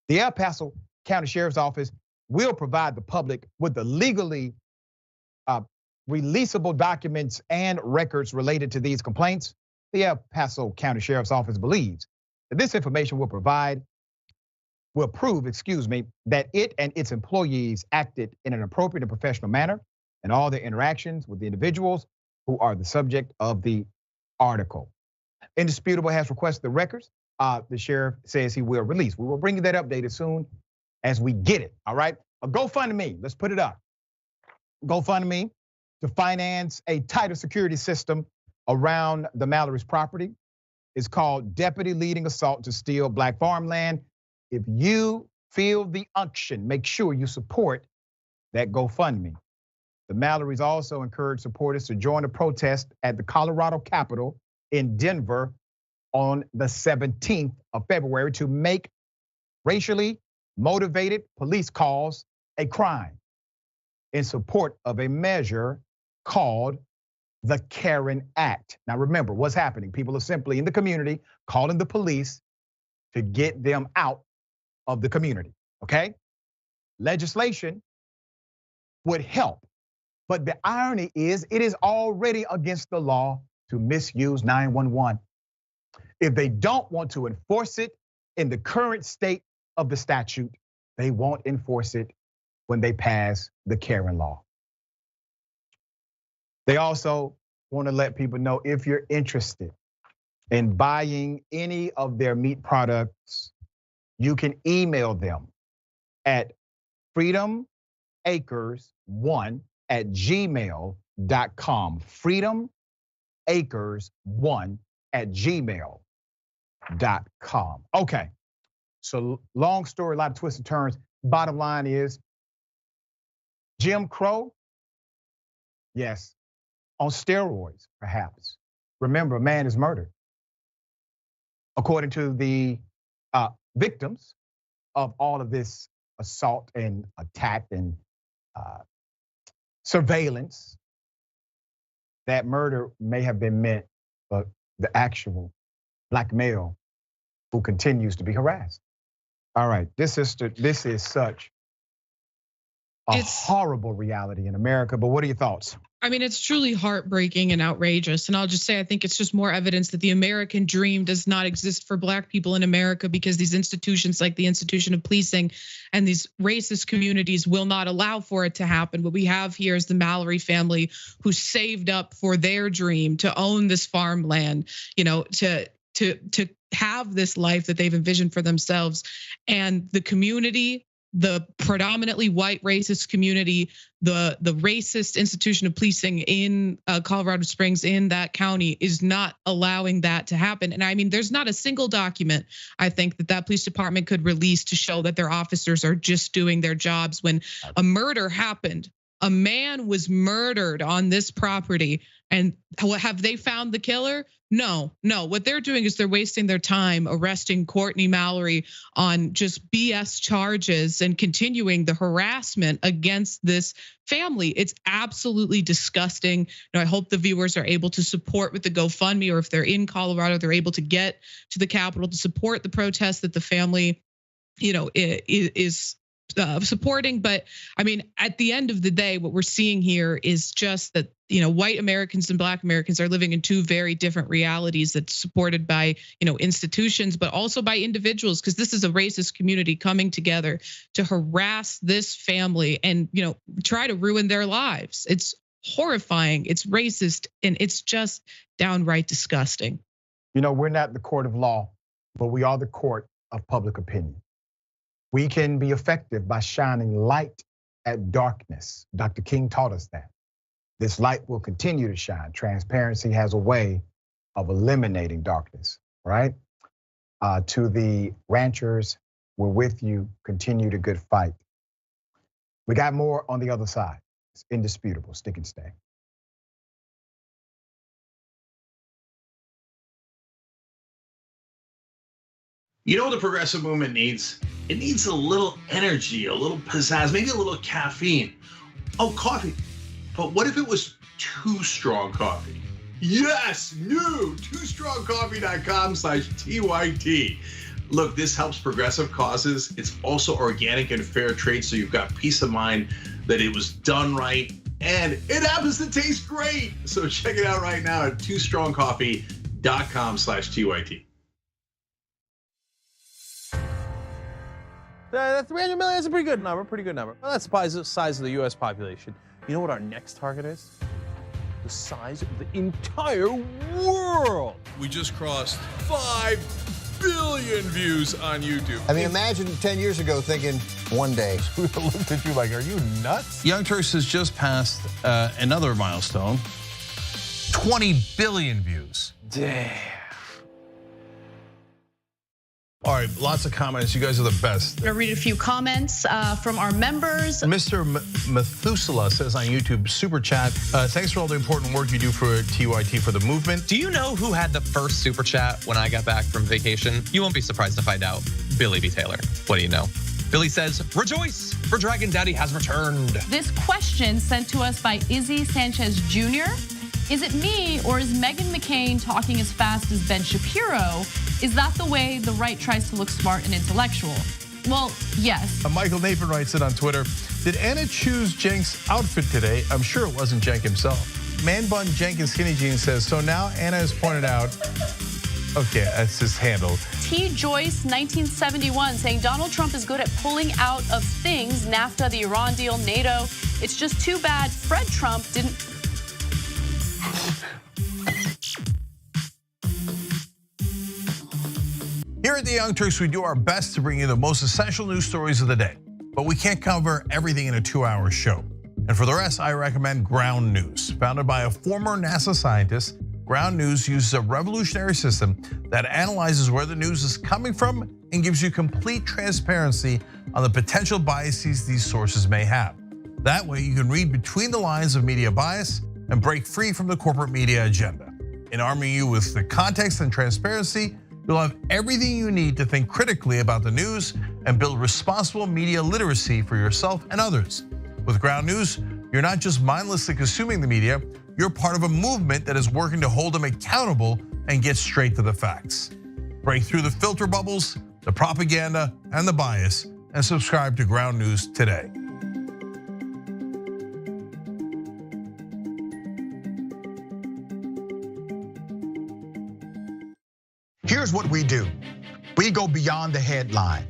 The El Paso County Sheriff's Office will provide the public with the legally releasable documents and records related to these complaints. The El Paso County Sheriff's Office believes that this information will prove, that it and its employees acted in an appropriate and professional manner in all their interactions with the individuals who are the subject of the article. Indisputable has requested the records. The sheriff says he will release. We will bring you that update as soon as we get it, all right? A GoFundMe, let's put it up. GoFundMe to finance a tighter security system around the Mallory's property is called Deputy Leading Assault to Steal Black Farmland. If you feel the unction, make sure you support that GoFundMe. The Mallorys also encourage supporters to join a protest at the Colorado Capitol in Denver on the 17th of February to make racially motivated police calls a crime in support of a measure called the Karen Act. Now remember what's happening. People are simply in the community calling the police to get them out of the community, okay? Legislation would help, but the irony is it is already against the law to misuse 911. If they don't want to enforce it in the current state of the statute, they won't enforce it when they pass the Karen law. They also want to let people know if you're interested in buying any of their meat products, you can email them at freedomacres1@gmail.com. freedomacres1@gmail.com. Okay, so long story, a lot of twists and turns. Bottom line is Jim Crow, yes, on steroids, perhaps. Remember, a man is murdered. According to the victims of all of this assault and attack and surveillance, that murder may have been meant for the actual black male who continues to be harassed. All right, this is such a horrible reality in America, but what are your thoughts? I mean, it's truly heartbreaking and outrageous. And I'll just say, I think it's just more evidence that the American dream does not exist for Black people in America, because these institutions like the institution of policing and these racist communities will not allow for it to happen. What we have here is the Mallory family who saved up for their dream to own this farmland, to have this life that they've envisioned for themselves. And the community, the predominantly white racist community, the racist institution of policing in Colorado Springs, in that county, is not allowing that to happen. And I mean, there's not a single document I think that police department could release to show that their officers are just doing their jobs when a murder happened. A man was murdered on this property, and have they found the killer? No. What they're doing is they're wasting their time arresting Courtney Mallory on just BS charges and continuing the harassment against this family. It's absolutely disgusting. I hope the viewers are able to support with the GoFundMe, or if they're in Colorado, they're able to get to the Capitol to support the protest that the family, is supporting. But I mean, at the end of the day, what we're seeing here is just that, white Americans and Black Americans are living in two very different realities that's supported by, institutions, but also by individuals, because this is a racist community coming together to harass this family and, try to ruin their lives. It's horrifying, it's racist, and it's just downright disgusting. We're not the court of law, but we are the court of public opinion. We can be effective by shining light at darkness. Dr. King taught us that. This light will continue to shine. Transparency has a way of eliminating darkness, right? To the ranchers We're with you. Continue the good fight. We got more on the other side. It's indisputable. Stick and stay. You know what the progressive movement needs? It needs a little energy, a little pizzazz, maybe a little caffeine. Oh, coffee. But what if it was Too Strong Coffee? Yes, new, toostrongcoffee.com/TYT. Look, this helps progressive causes. It's also organic and fair trade, so you've got peace of mind that it was done right, and it happens to taste great. So check it out right now at toostrongcoffee.com/TYT. 300 million is a pretty good number, Well, that's the size of the US population. You know what our next target is? The size of the entire world. We just crossed 5 billion views on YouTube. I mean, imagine 10 years ago thinking one day. We looked at you like, are you nuts? Young Turks has just passed another milestone, 20 billion views. Damn. All right, lots of comments. You guys are the best. I'm gonna read a few comments from our members. Mr. Methuselah says on YouTube, super chat, thanks for all the important work you do for TYT for the movement. Do you know who had the first super chat when I got back from vacation? You won't be surprised to find out. Billy B. Taylor. What do you know? Billy says, rejoice, for Dragon Daddy has returned. This question sent to us by Izzy Sanchez Jr. Is it me, or is Meghan McCain talking as fast as Ben Shapiro? Is that the way the right tries to look smart and intellectual? Well, yes. Michael Nathan writes it on Twitter. Did Anna choose Cenk's outfit today? I'm sure it wasn't Cenk himself. Man Bun Cenk and Skinny Jeans says, so now Anna has pointed out, okay, that's his handle. T. Joyce, 1971, saying Donald Trump is good at pulling out of things, NAFTA, the Iran deal, NATO. It's just too bad Fred Trump didn't. Here at the Young Turks, we do our best to bring you the most essential news stories of the day, but we can't cover everything in a 2-hour show. And for the rest, I recommend Ground News. Founded by a former NASA scientist, Ground News uses a revolutionary system that analyzes where the news is coming from and gives you complete transparency on the potential biases these sources may have. That way, you can read between the lines of media bias and break free from the corporate media agenda. In arming you with the context and transparency, you'll have everything you need to think critically about the news and build responsible media literacy for yourself and others. With Ground News, you're not just mindlessly consuming the media, you're part of a movement that is working to hold them accountable and get straight to the facts. Break through the filter bubbles, the propaganda, and the bias, and subscribe to Ground News today. Here's what we do. We go beyond the headline.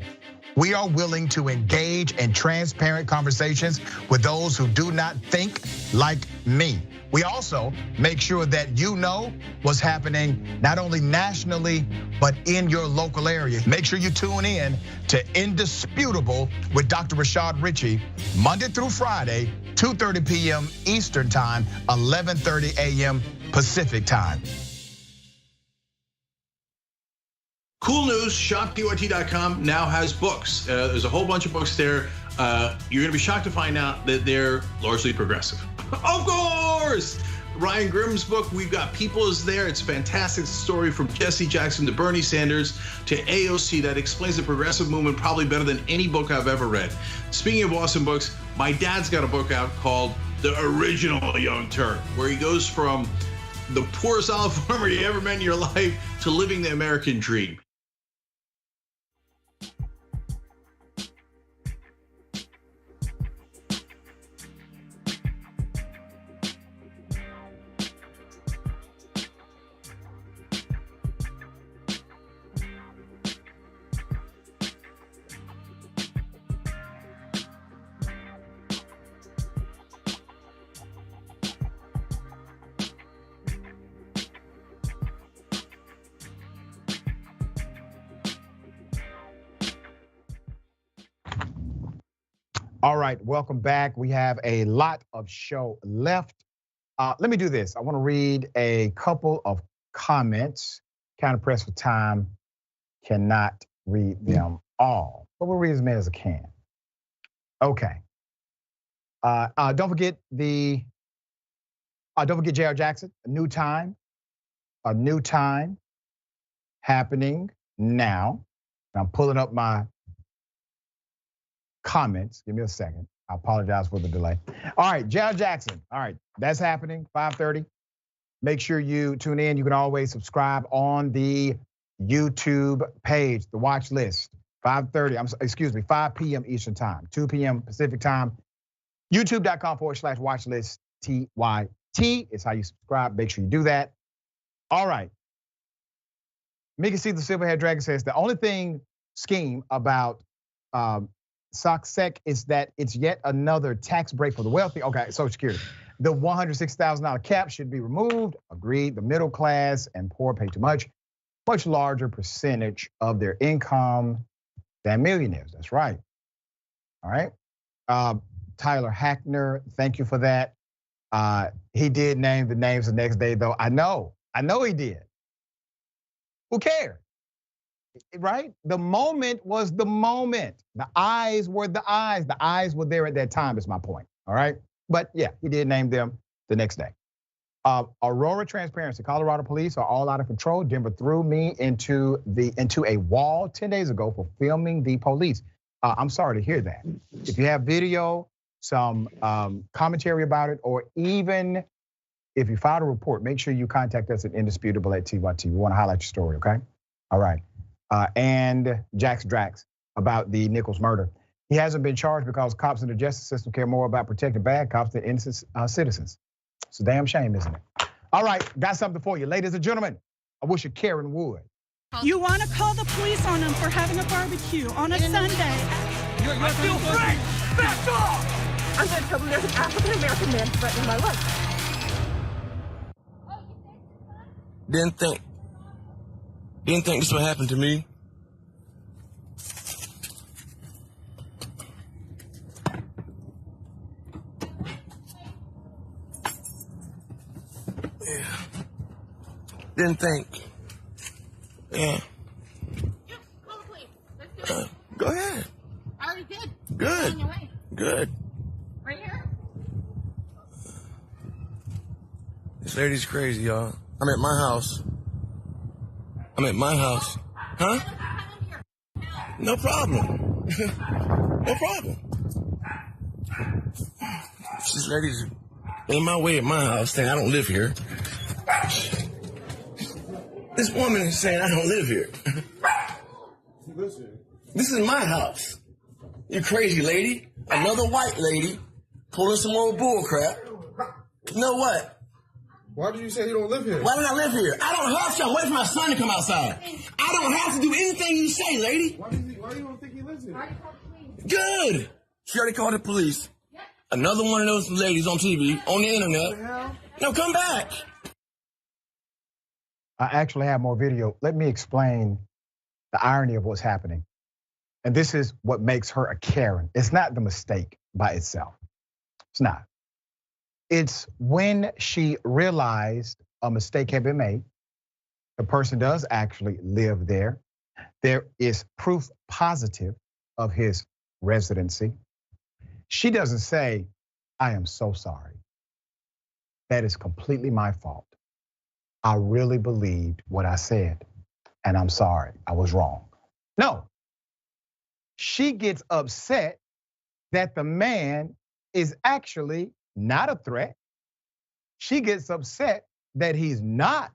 We are willing to engage in transparent conversations with those who do not think like me. We also make sure that you know what's happening not only nationally, but in your local area. Make sure you tune in to Indisputable with Dr. Rashad Richey, Monday through Friday, 2:30 p.m. Eastern Time, 11:30 a.m. Pacific Time. Cool news, shoptyt.com now has books. There's a whole bunch of books there. You're gonna be shocked to find out that they're largely progressive. Of course! Ryan Grimm's book, We've Got People, is there. It's a fantastic story from Jesse Jackson to Bernie Sanders to AOC that explains the progressive movement probably better than any book I've ever read. Speaking of awesome books, my dad's got a book out called The Original Young Turk, where he goes from the poorest olive farmer you ever met in your life to living the American dream. All right, welcome back. We have a lot of show left. Let me do this. I want to read a couple of comments. Kind of pressed for time, cannot read them all, but we'll read as many as I can. Okay. Don't forget J.R. Jackson, a new time happening now. I'm pulling up my comments. Give me a second. I apologize for the delay. All right, J.R. Jackson. All right, that's happening, 5:30. Make sure you tune in. You can always subscribe on the YouTube page, the watch list. 5:30, 5 p.m. Eastern time, 2 p.m. Pacific time. YouTube.com/watchlist TYT is how you subscribe. Make sure you do that. All right. Mickey C. the Silverhead Dragon says the only thing scheme about SOCSEC is that it's yet another tax break for the wealthy. Okay, Social Security. The $160,000 cap should be removed. Agreed. The middle class and poor pay too much larger percentage of their income than millionaires. That's right. All right. Tyler Hackner, thank you for that. He did name the names the next day, though. I know he did. Who cared? Right? The moment was the moment. The eyes were the eyes. The eyes were there at that time, is my point. All right. But yeah, he did name them the next day. Aurora Transparency, Colorado police are all out of control. Denver threw me into a wall 10 days ago for filming the police. I'm sorry to hear that. If you have video, some commentary about it, or even if you filed a report, make sure you contact us at indisputable@TYT. We want to highlight your story, okay? All right. And Jax Drax about the Nichols murder. He hasn't been charged because cops in the justice system care more about protecting bad cops than innocent citizens. It's a damn shame, isn't it? All right, got something for you. Ladies and gentlemen, I wish you Karen would. You want to call the police on him for having a barbecue on a Sunday. I feel free! Back off! I'm going to tell them there's an African-American man threatening my life. Didn't think this would happen to me. Yeah. Didn't think. Yeah. Call the police. Let's do it. Go ahead. I already did. Good. On your way. Good. Right here. This lady's crazy, y'all. I'm at my house. Huh? No problem. No problem. This lady's in my way at my house saying I don't live here. This woman is saying I don't live here. This is my house. You crazy lady. Another white lady pulling some old bull crap. You know what? Why did you say you don't live here? Why don't I live here? I don't have to. I'm waiting for my son to come outside. I don't have to do anything you say, lady. Why do you don't think he lives here? Good. She already called the police. Another one of those ladies on TV, on the internet. No, come back. I actually have more video. Let me explain the irony of what's happening. And this is what makes her a Karen. It's not the mistake by itself. It's not. It's when she realized a mistake had been made. The person does actually live there. There is proof positive of his residency. She doesn't say, I am so sorry. That is completely my fault. I really believed what I said, and I'm sorry, I was wrong. No, she gets upset that the man is actually not a threat. She gets upset that he's not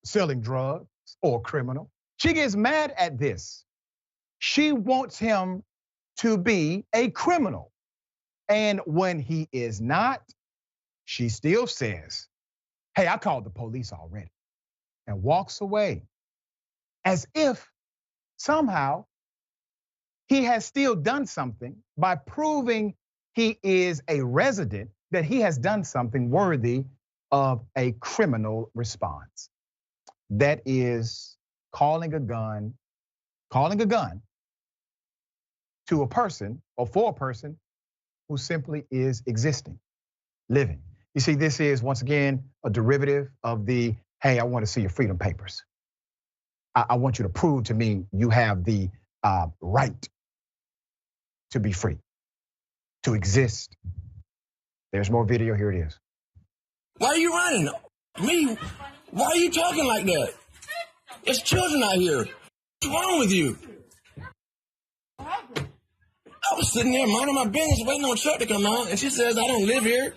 selling drugs or criminal. She gets mad at this. She wants him to be a criminal. And when he is not, she still says, hey, I called the police already, and walks away as if somehow he has still done something by proving he is a resident, that he has done something worthy of a criminal response. That is calling a gun to a person or for a person who simply is existing, living. You see, this is once again a derivative of the, hey, I want to see your freedom papers. I want you to prove to me you have the right to be free, to exist. There's more video, here it is. Why are you running? Me? Why are you talking like that? There's children out here. What's wrong with you? I was sitting there minding my business, waiting on a truck to come out, and she says I don't live here.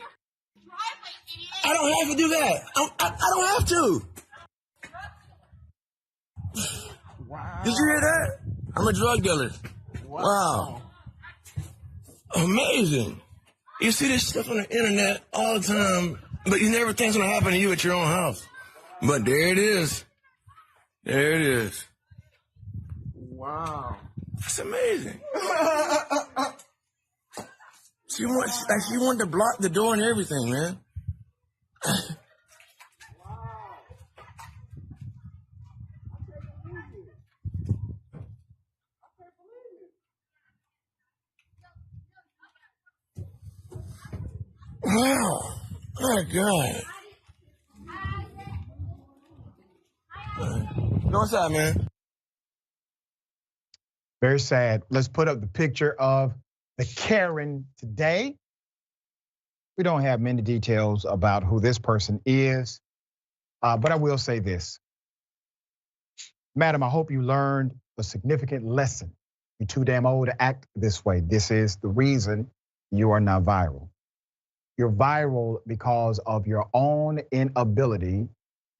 I don't have to do that. I don't have to. Wow. Did you hear that? I'm a drug dealer. Wow. Amazing. You see this stuff on the internet all the time, but you never think it's gonna happen to you at your own house. But there it is. There it is. Wow. That's amazing. She wanted to block the door and everything, man. Wow. My God. What's up, man? Very sad. Let's put up the picture of the Karen today. We don't have many details about who this person is, but I will say this. Madam, I hope you learned a significant lesson. You're too damn old to act this way. This is the reason you are now viral. You're viral because of your own inability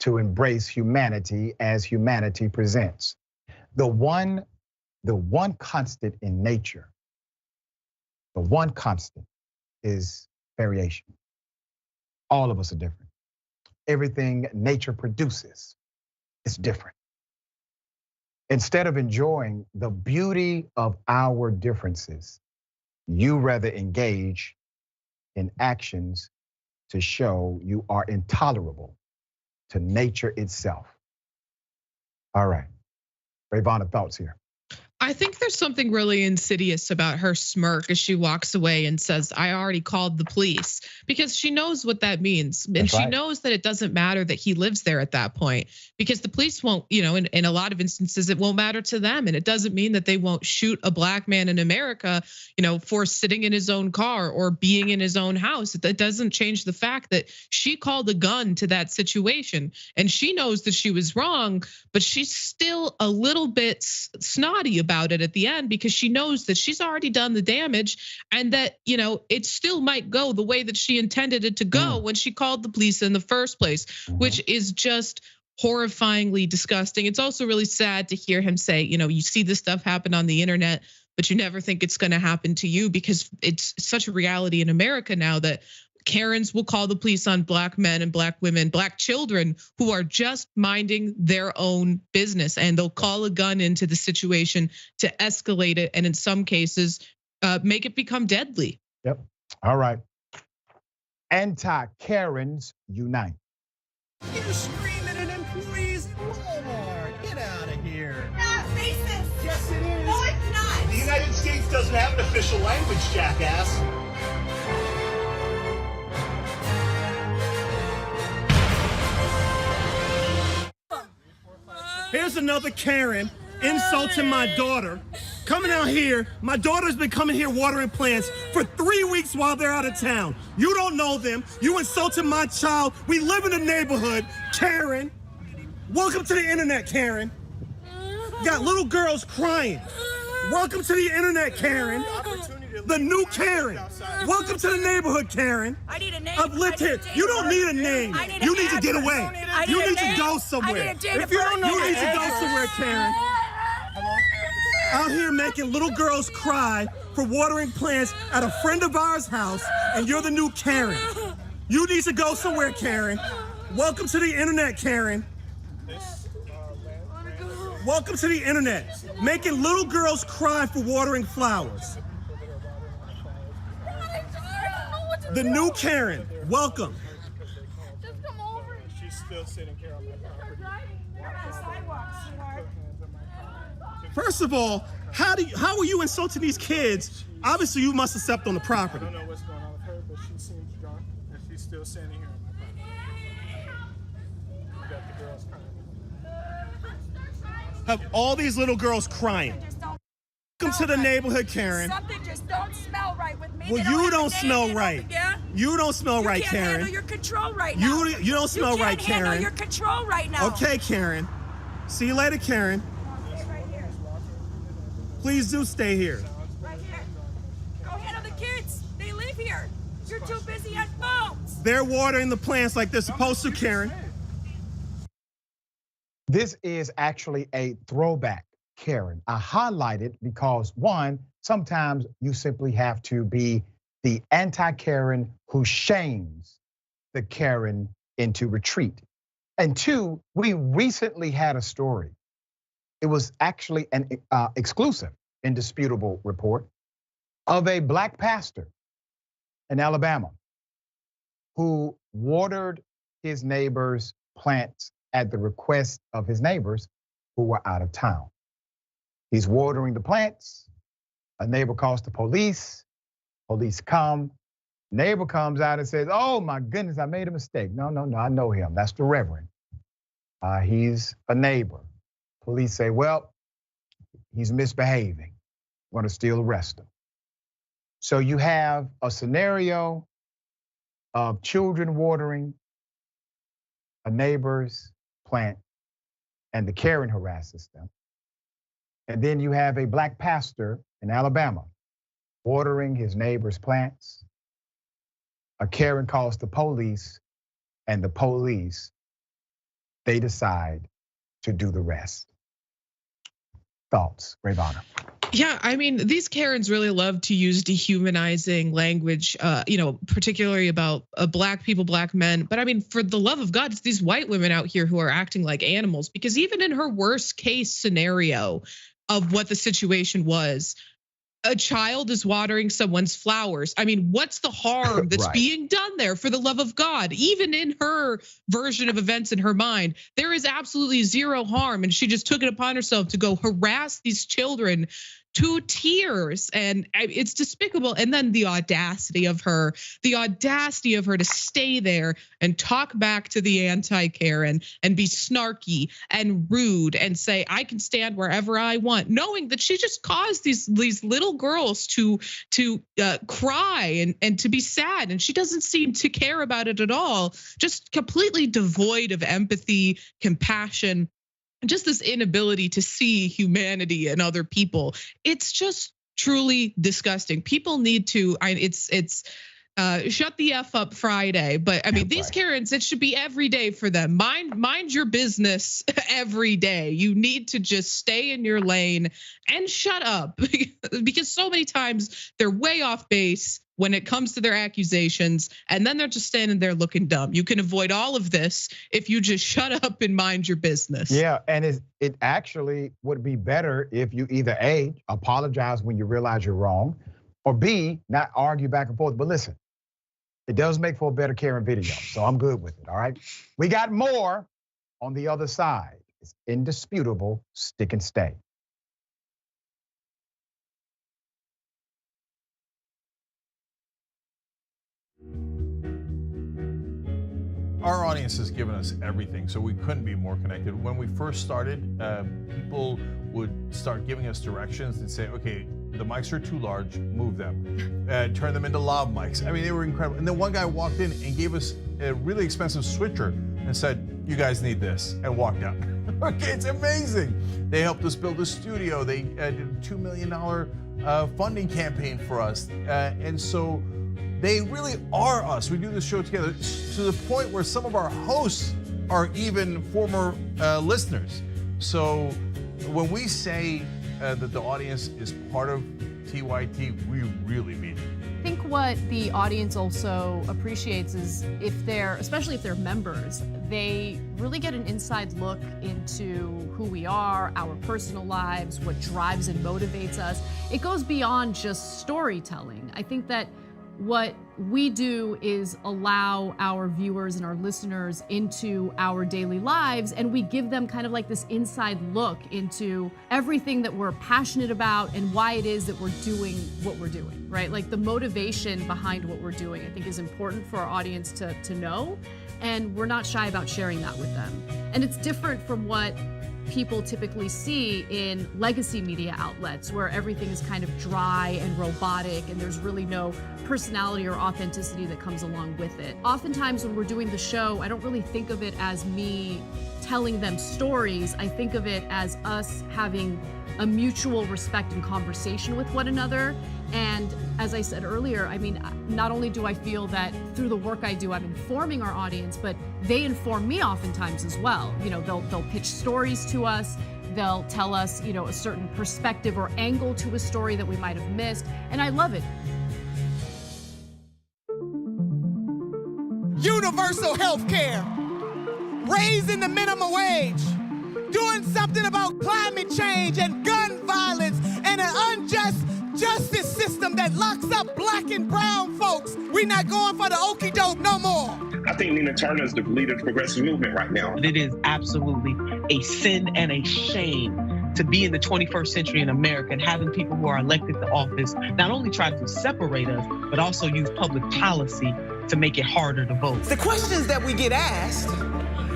to embrace humanity as humanity presents. The one constant in nature, the one constant is variation. All of us are different. Everything nature produces is different. Instead of enjoying the beauty of our differences, you rather engage in actions to show you are intolerable to nature itself. All right, Rayyvana, thoughts here. I think there's something really insidious about her smirk as she walks away and says, I already called the police, because she knows what that means. And she knows that it doesn't matter that he lives there at that point, because the police won't, in a lot of instances, it won't matter to them. And it doesn't mean that they won't shoot a black man in America, for sitting in his own car or being in his own house. That doesn't change the fact that she called a gun to that situation. And she knows that she was wrong, but she's still a little bit snotty about it at the end, because she knows that she's already done the damage, and that it still might go the way that she intended it to go when she called the police in the first place, which is just horrifyingly disgusting. It's also really sad to hear him say, you see this stuff happen on the internet, but you never think it's going to happen to you, because it's such a reality in America now that Karens will call the police on black men and black women, black children who are just minding their own business, and they'll call a gun into the situation to escalate it, and in some cases, make it become deadly. Yep. All right. Anti-Karens unite. You're screaming at employees at Walmart. Get out of here. Not racist. Yes, it is. No, it's not. The United States doesn't have an official language, jackass. Here's another Karen insulting my daughter. Coming out here, my daughter's been coming here watering plants for 3 weeks while they're out of town. You don't know them. You insulted my child. We live in a neighborhood. Karen, welcome to the internet, Karen. Got little girls crying. Welcome to the internet, Karen. The new Karen. Welcome to the neighborhood, Karen. I need a name. I've lived here. You don't need a name. You need to get away. You need to go somewhere. If you don't know, you need to go somewhere, Karen. Out here making little girls cry for watering plants at a friend of ours' house, and you're the new Karen. You need to go somewhere, Karen. Welcome to the internet, Karen. Welcome to the internet. Making little girls cry for watering flowers. The new Karen, welcome. Just come over. She's still sitting here on my property. First of all, how are you insulting these kids? Obviously, you must have stepped on the property. I don't know what's going on with her, but she seems drunk, and she's still standing here on my property. We got the girls crying. have all these little girls crying. Welcome to the neighborhood, Karen. Something just don't smell right with me. Well, you don't smell right. You don't smell right, Karen. You can't handle your control right now. You don't smell right, Karen. You can't handle your control right now. Okay, Karen. See you later, Karen. Right here. Please do stay here. Right here. Go handle the kids. They live here. You're too busy on phones. They're watering the plants like they're supposed to, Karen. This is actually a throwback, Karen. I highlight it because one, sometimes you simply have to be the anti-Karen who shames the Karen into retreat. And two, we recently had a story. It was actually an exclusive, indisputable report of a black pastor in Alabama who watered his neighbor's plants at the request of his neighbors who were out of town. He's watering the plants. A neighbor calls the police. Police come. Neighbor comes out and says, "Oh my goodness, I made a mistake." No, I know him. That's the Reverend. He's a neighbor. Police say, "Well, he's misbehaving. We're going to still arrest him." So you have a scenario of children watering a neighbor's plant, and the Karen harasses them. And then you have a black pastor in Alabama watering his neighbor's plants. A Karen calls the police, and the police, they decide to do the rest. Thoughts, Rayyvana? Yeah, I mean, these Karens really love to use dehumanizing language, particularly about black people, black men. But I mean, for the love of God, it's these white women out here who are acting like animals, because even in her worst case scenario of what the situation was, a child is watering someone's flowers. I mean, what's the harm that's being done there, for the love of God? Even in her version of events in her mind, there is absolutely zero harm. And she just took it upon herself to go harass these children to tears, and it's despicable. And then the audacity of her to stay there and talk back to the anti-Karen and be snarky and rude and say, "I can stand wherever I want," knowing that she just caused these little girls to cry and to be sad, and she doesn't seem to care about it at all. Just completely devoid of empathy, compassion, just this inability to see humanity in other people. It's just truly disgusting. People need to, it's shut the F up Friday. But I mean, these Karens, it should be every day for them. Mind your business every day. You need to just stay in your lane and shut up, because so many times they're way off base when it comes to their accusations, and then they're just standing there looking dumb. You can avoid all of this if you just shut up and mind your business. Yeah, and it actually would be better if you either A, apologize when you realize you're wrong, or B, not argue back and forth. But listen, it does make for a better Karen video, so I'm good with it, all right? We got more on the other side. It's indisputable, stick and stay. Our audience has given us everything, so we couldn't be more connected. When we first started, people would start giving us directions and say, "Okay, the mics are too large, move them, turn them into lav mics." I mean, they were incredible. And then one guy walked in and gave us a really expensive switcher and said, "You guys need this," and walked out. Okay, it's amazing. They helped us build a studio. They did a $2 million funding campaign for us, and so they really are us. We do this show together to the point where some of our hosts are even former listeners. So when we say that the audience is part of TYT, we really mean it. I think what the audience also appreciates is especially if they're members, they really get an inside look into who we are, our personal lives, what drives and motivates us. It goes beyond just storytelling. I think that what we do is allow our viewers and our listeners into our daily lives, and we give them kind of like this inside look into everything that we're passionate about and why it is that we're doing what we're doing, right? Like the motivation behind what we're doing, I think, is important for our audience to know, and we're not shy about sharing that with them. And it's different from what people typically see in legacy media outlets, where everything is kind of dry and robotic and there's really no personality or authenticity that comes along with it. Oftentimes when we're doing the show, I don't really think of it as me telling them stories. I think of it as us having a mutual respect and conversation with one another. And as I said earlier, I mean, not only do I feel that through the work I do, I'm informing our audience, but they inform me oftentimes as well. You know, they'll pitch stories to us. They'll tell us, you know, a certain perspective or angle to a story that we might have missed. And I love it. Universal health care, raising the minimum wage, doing something about climate change and gun violence and an unjust justice system that locks up black and brown folks. We're not going for the okie doke no more. I think Nina Turner is the leader of the progressive movement right now. It is absolutely a sin and a shame to be in the 21st century in America and having people who are elected to office not only try to separate us, but also use public policy to make it harder to vote. The questions that we get asked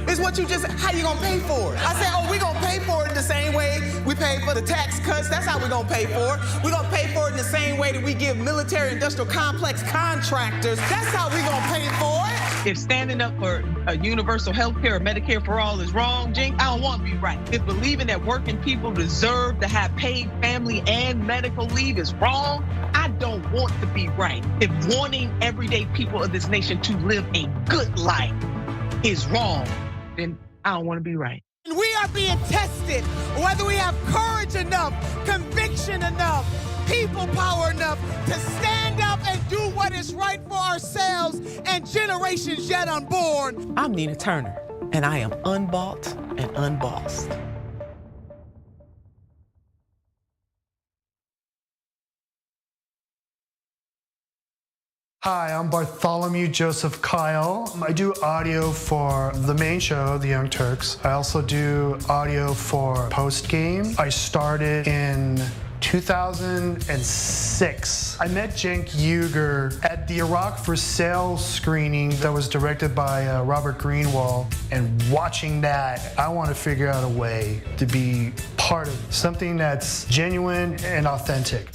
is what you just, how you gonna pay for it? I said, oh, we gonna pay for it the same way we pay for the tax cuts. That's how we gonna pay for it. We gonna pay for it in the same way that we give military industrial complex contractors. That's how we gonna pay for it. If standing up for a universal health care or Medicare for all is wrong, Jink, I don't want to be right. If believing that working people deserve to have paid family and medical leave is wrong, I don't want to be right. If wanting everyday people of this nation to live a good life is wrong, then I don't want to be right. We are being tested whether we have courage enough, conviction enough, people power enough to stand up and do what is right for ourselves and generations yet unborn. I'm Nina Turner, and I am unbought and unbossed. Hi, I'm Bartholomew Joseph Kyle. I do audio for the main show, The Young Turks. I also do audio for Post Game. I started in 2006. I met Cenk Uygur at the Iraq for Sale screening that was directed by Robert Greenwald. And watching that, I want to figure out a way to be part of something that's genuine and authentic.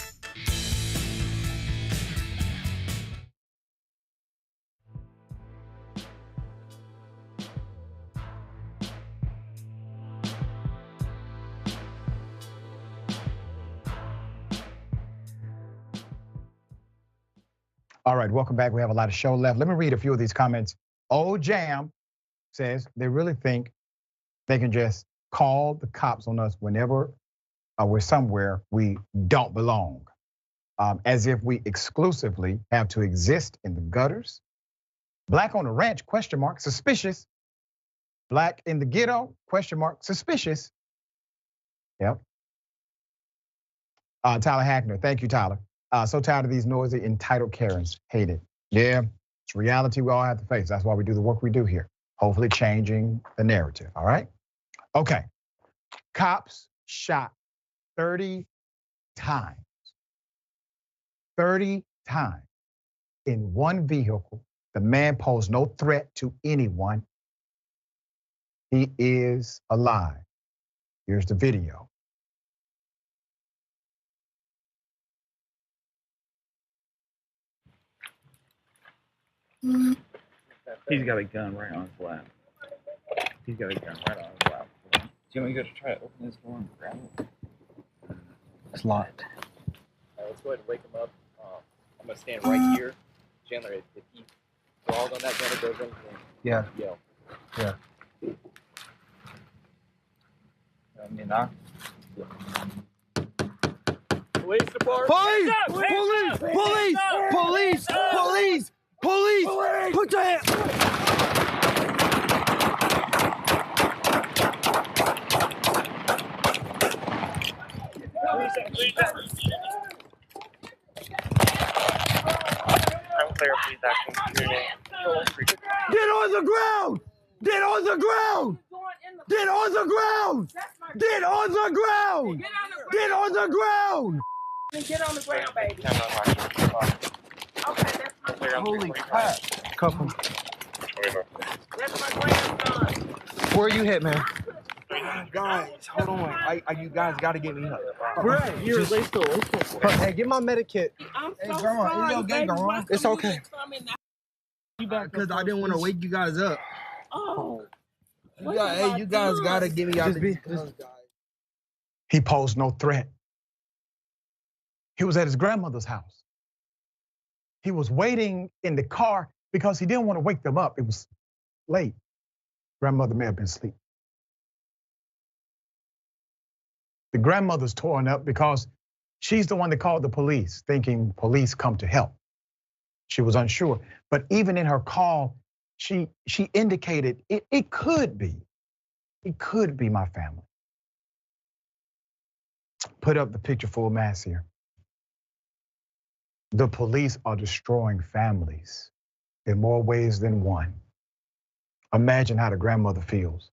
All right, welcome back. We have a lot of show left. Let me read a few of these comments. Old Jam says they really think they can just call the cops on us whenever we're somewhere we don't belong, as if we exclusively have to exist in the gutters. Black on the ranch, ? Suspicious. Black in the ghetto, ? Suspicious. Yep. Tyler Hackner, thank you, Tyler. So tired of these noisy, entitled Karens. Hate it. Yeah, it's reality we all have to face. That's why we do the work we do here. Hopefully changing the narrative, all right? Okay, cops shot 30 times. 30 times in one vehicle. The man posed no threat to anyone. He is alive. Here's the video. He's got a gun right on his lap. He's got a gun right on his lap. Do you want me to go to try to open this door and grab it? It's locked. All right, let's go ahead and wake him up. I'm gonna stand right here. Chandler, if he draws on that gun or does anything, Yeah. yell. Yeah. I mean, knock. Police department. Police! Hands up! Police! Hands up! Police! Hands up! Police! Hands up! Police! Police! Put your hands. Get on the ground! Get on the ground! Get on the ground! Get on the ground! Get on the ground! Get on the ground, baby. Okay, that's my Holy crap. Couple. That's my grandson. Where you hit, man? Guys, hold on. You guys gotta get me up. Right, here, let's go. Hey, get my medikit. I'm Hey, so Grandma, sorry, it's okay, baby. Grandma. Why It's come okay. Because I didn't want to wake you guys up. Oh. You guys gotta get me out of these guys. He posed no threat. He was at his grandmother's house. He was waiting in the car because he didn't want to wake them up. It was late. Grandmother may have been asleep. The grandmother's torn up because she's the one that called the police, thinking police come to help. She was unsure, but even in her call, she indicated it could be my family. Put up the picture full mass here. The police are destroying families in more ways than one. Imagine how the grandmother feels.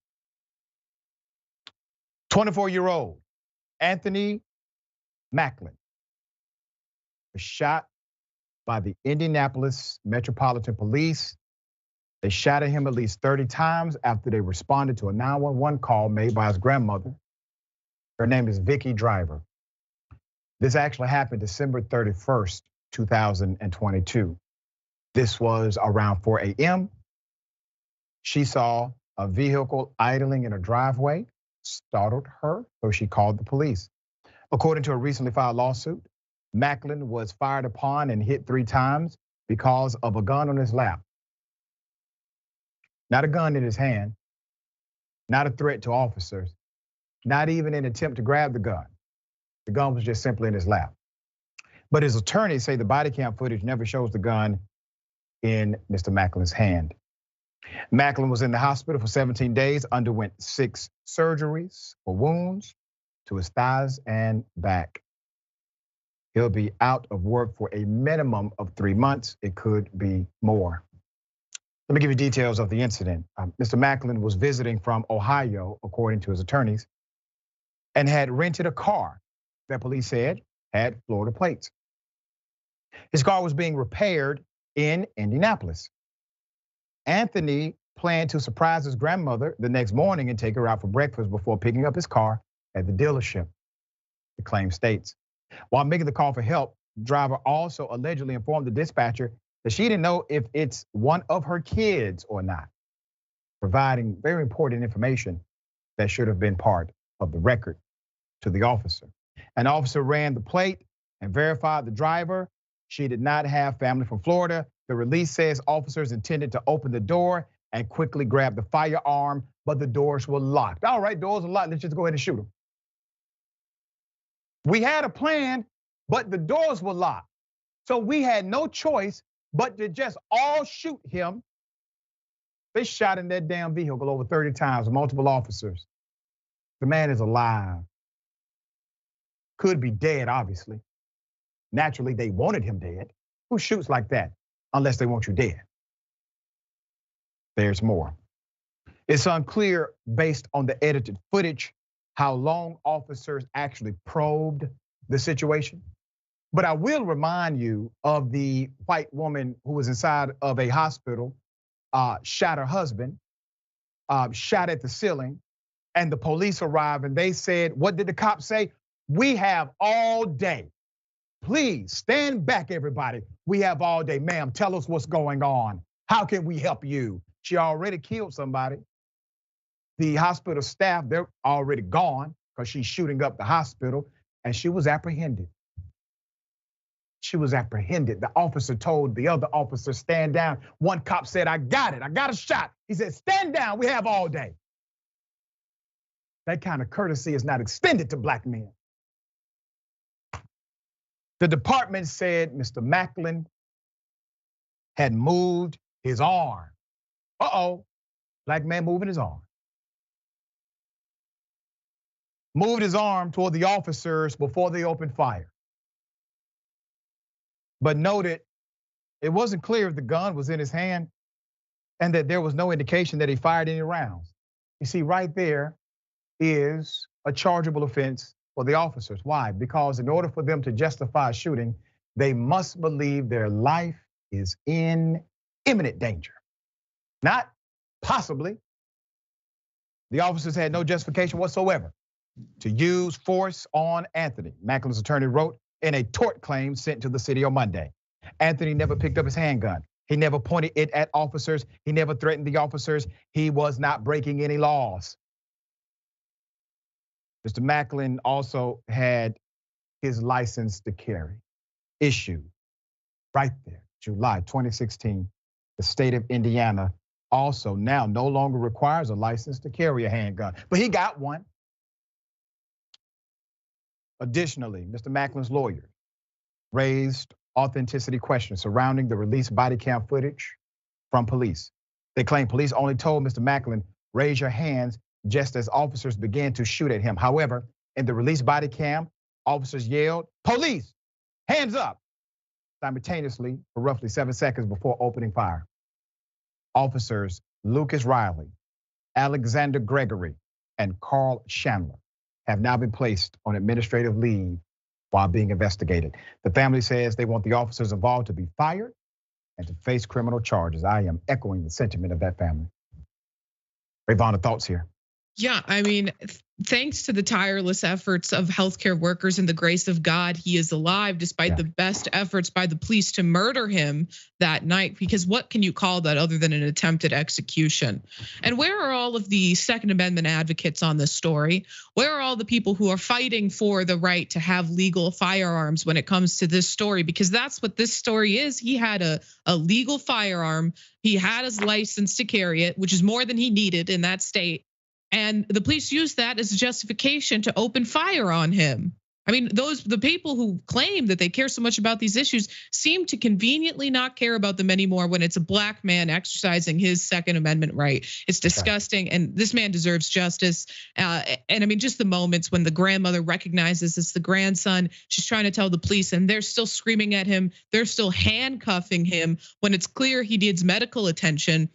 24-year-old Anthony Macklin was shot by the Indianapolis Metropolitan Police. They shot at him at least 30 times after they responded to a 911 call made by his grandmother. Her name is Vicki Driver. This actually happened December 31st, 2022. This was around 4 a.m. She saw a vehicle idling in a driveway, startled her, so she called the police. According to a recently filed lawsuit, Macklin was fired upon and hit 3 times because of a gun on his lap. Not a gun in his hand, not a threat to officers, not even an attempt to grab the gun. The gun was just simply in his lap. But his attorneys say the body cam footage never shows the gun in Mr. Macklin's hand. Macklin was in the hospital for 17 days, underwent 6 surgeries for wounds to his thighs and back. He'll be out of work for a minimum of 3 months. It could be more. Let me give you details of the incident. Mr. Macklin was visiting from Ohio, according to his attorneys, and had rented a car that police said had Florida plates. His car was being repaired in Indianapolis. Anthony planned to surprise his grandmother the next morning and take her out for breakfast before picking up his car at the dealership, the claim states. While making the call for help, the driver also allegedly informed the dispatcher that she didn't know if it's one of her kids or not, providing very important information that should have been part of the record to the officer. An officer ran the plate and verified the driver. She did not have family from Florida. The release says officers intended to open the door and quickly grab the firearm, but the doors were locked. All right, doors are locked, let's just go ahead and shoot them. We had a plan, but the doors were locked. So we had no choice but to just all shoot him. They shot in that damn vehicle over 30 times, multiple officers. The man is alive. Could be dead, obviously. Naturally, they wanted him dead. Who shoots like that unless they want you dead? There's more. It's unclear based on the edited footage how long officers actually probed the situation. But I will remind you of the white woman who was inside of a hospital, shot her husband, shot at the ceiling, and the police arrived and they said, what did the cops say? We have all day. Please stand back, everybody. We have all day. Ma'am, tell us what's going on. How can we help you? She already killed somebody. The hospital staff, they're already gone because she's shooting up the hospital, and she was apprehended. She was apprehended. The officer told the other officer, stand down. One cop said, I got it, I got a shot. He said, stand down, we have all day. That kind of courtesy is not extended to black men. The department said Mr. Macklin had moved his arm. Black man moving his arm. Moved his arm toward the officers before they opened fire. But noted it wasn't clear if the gun was in his hand and that there was no indication that he fired any rounds. You see, right there is a chargeable offense for the officers. Why? Because in order for them to justify shooting, they must believe their life is in imminent danger. Not possibly, The officers had no justification whatsoever to use force on Anthony, Macklin's attorney wrote in a tort claim sent to the city on Monday. Anthony never picked up his handgun. He never pointed it at officers. He never threatened the officers. He was not breaking any laws. Mr. Macklin also had his license to carry issued right there, July 2016. The state of Indiana also now no longer requires a license to carry a handgun, but he got one. Additionally, Mr. Macklin's lawyer raised authenticity questions surrounding the released body cam footage from police. They claim police only told Mr. Macklin, raise your hands, just as officers began to shoot at him. However, in the released body cam, officers yelled, police, hands up, simultaneously for roughly 7 seconds before opening fire. Officers Lucas Riley, Alexander Gregory, and Carl Chandler have now been placed on administrative leave while being investigated. The family says they want the officers involved to be fired and to face criminal charges. I am echoing the sentiment of that family. Rayyvana, thoughts here? Yeah, I mean, thanks to the tireless efforts of healthcare workers and the grace of God, he is alive despite the best efforts by the police to murder him that night. Because what can you call that other than an attempted execution? And where are all of the Second Amendment advocates on this story? Where are all the people who are fighting for the right to have legal firearms when it comes to this story? Because that's what this story is. He had a legal firearm. He had his license to carry it, which is more than he needed in that state. And the police used that as a justification to open fire on him. I mean, the people who claim that they care so much about these issues seem to conveniently not care about them anymore when it's a black man exercising his Second Amendment right. It's disgusting, and this man deserves justice. And I mean, just the moments when the grandmother recognizes it's the grandson, she's trying to tell the police, and they're still screaming at him. They're still handcuffing him when it's clear he needs medical attention.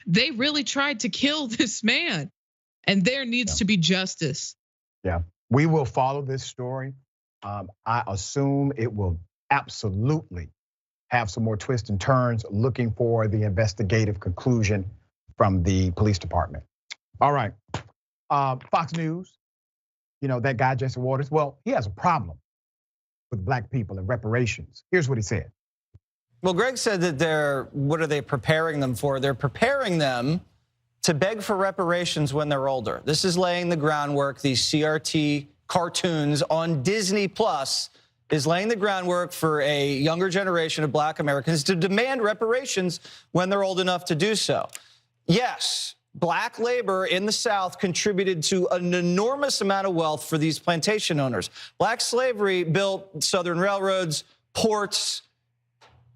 They really tried to kill this man. And there needs to be justice. Yeah, we will follow this story. I assume it will absolutely have some more twists and turns, looking for the investigative conclusion from the police department. All right, Fox News, that guy, Jesse Waters, well, he has a problem with black people and reparations. Here's what he said. Well, Greg said that what are they preparing them for? They're preparing them to beg for reparations when they're older. This is laying the groundwork. These CRT cartoons on Disney Plus is laying the groundwork for a younger generation of black Americans to demand reparations when they're old enough to do so. Yes, black labor in the South contributed to an enormous amount of wealth for these plantation owners. Black slavery built Southern railroads, ports,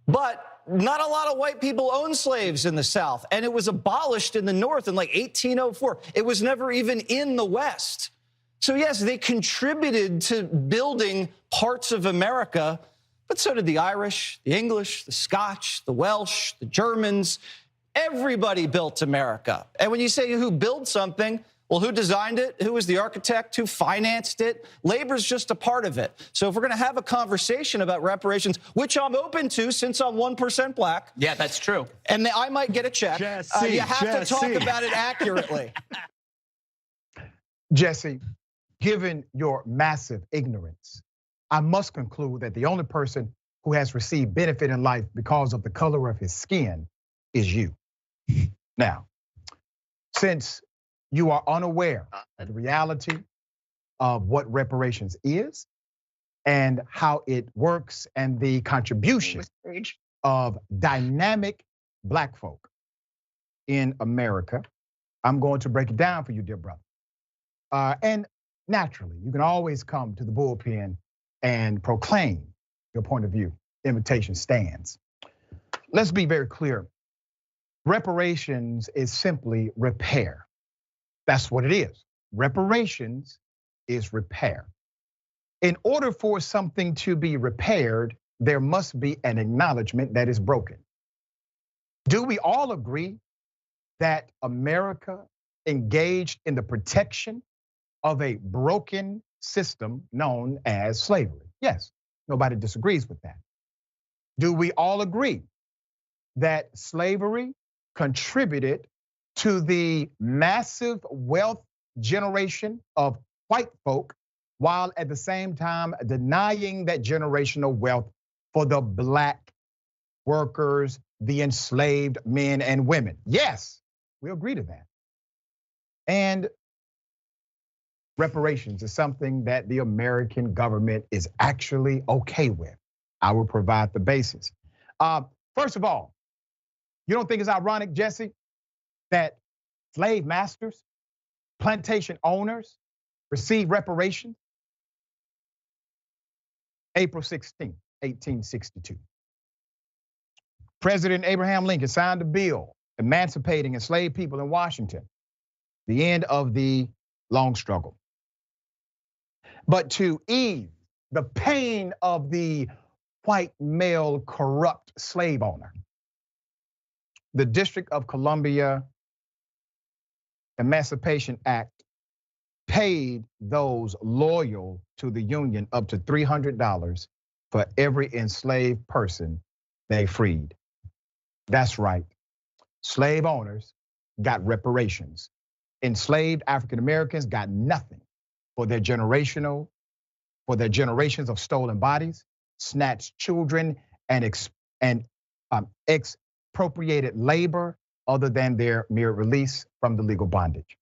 but not a lot of white people owned slaves in the South, and it was abolished in the North in like 1804. It was never even in the West. So yes, they contributed to building parts of America, but so did the Irish, the English, the Scotch, the Welsh, the Germans. Everybody built America. And when you say who built something, well, who designed it? Who was the architect? Who financed it? Labor's just a part of it. So if we're going to have a conversation about reparations, which I'm open to since I'm 1% black. Yeah, that's true. And I might get a check. You have to talk about it accurately. Jesse, given your massive ignorance, I must conclude that the only person who has received benefit in life because of the color of his skin is you. Now, since you are unaware of the reality of what reparations is and how it works and the contribution of dynamic black folk in America, I'm going to break it down for you, dear brother. And naturally, you can always come to the bullpen and proclaim your point of view. Invitation stands. Let's be very clear. Reparations is simply repair. That's what it is. Reparations is repair. In order for something to be repaired, there must be an acknowledgement that is broken. Do we all agree that America engaged in the protection of a broken system known as slavery? Yes, nobody disagrees with that. Do we all agree that slavery contributed to the massive wealth generation of white folk, while at the same time denying that generational wealth for the black workers, the enslaved men and women. Yes, we agree to that. And reparations is something that the American government is actually okay with. I will provide the basis. First of all, you don't think it's ironic, Jesse, that slave masters, plantation owners receive reparations? April 16, 1862. President Abraham Lincoln signed a bill emancipating enslaved people in Washington, the end of the long struggle. But to ease the pain of the white male corrupt slave owner, the District of Columbia Emancipation Act paid those loyal to the Union up to $300 for every enslaved person they freed. That's right. Slave owners got reparations. Enslaved African Americans got nothing for their generations of stolen bodies, snatched children, and expropriated labor, other than their mere release from the legal bondage.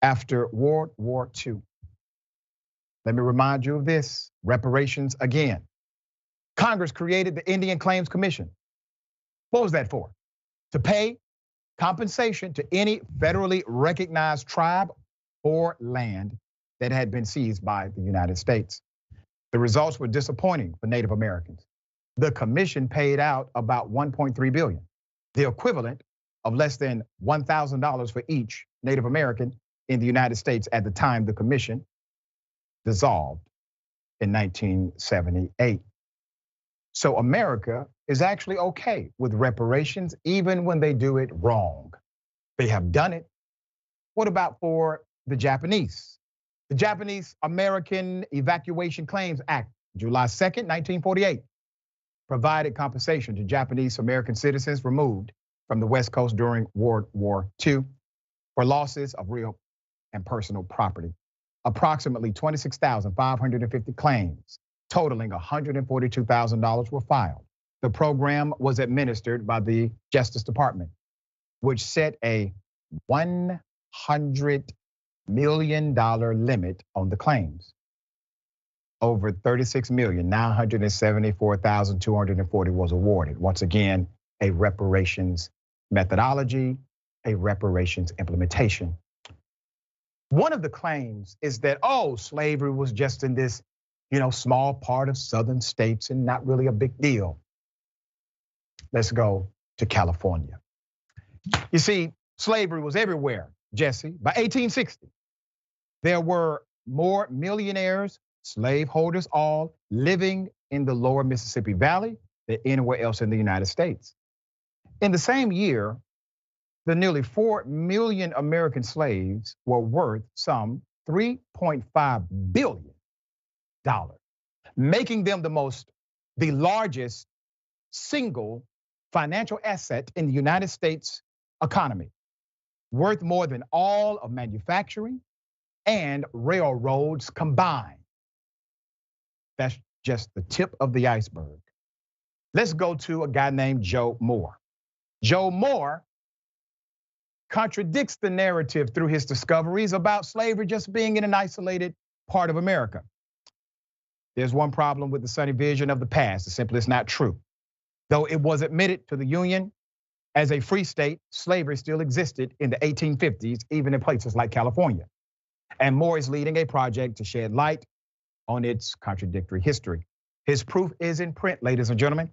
After World War II, let me remind you of this, reparations again. Congress created the Indian Claims Commission. What was that for? To pay compensation to any federally recognized tribe or land that had been seized by the United States. The results were disappointing for Native Americans. The commission paid out about $1.3 billion, the equivalent of less than $1,000 for each Native American in the United States at the time the commission dissolved in 1978. So America is actually okay with reparations even when they do it wrong. They have done it. What about for the Japanese? The Japanese American Evacuation Claims Act, July 2nd, 1948, provided compensation to Japanese American citizens removed from the West Coast during World War II for losses of real and personal property. Approximately 26,550 claims totaling $142,000 were filed. The program was administered by the Justice Department, which set a $100 million limit on the claims. Over 36,974,240 was awarded. Once again, a reparations methodology, a reparations implementation. One of the claims is that, slavery was just in this, small part of southern states and not really a big deal. Let's go to California. You see, slavery was everywhere, Jesse. By 1860, there were more millionaires, slaveholders all living in the lower Mississippi Valley than anywhere else in the United States. In the same year, the nearly 4 million American slaves were worth some $3.5 billion, making them the largest single financial asset in the United States economy, worth more than all of manufacturing and railroads combined. That's just the tip of the iceberg. Let's go to a guy named Joe Moore. Joe Moore contradicts the narrative through his discoveries about slavery just being in an isolated part of America. There's one problem with the sunny vision of the past. It's simply not true. Though it was admitted to the Union as a free state, slavery still existed in the 1850s, even in places like California. And Moore is leading a project to shed light on its contradictory history. His proof is in print, ladies and gentlemen.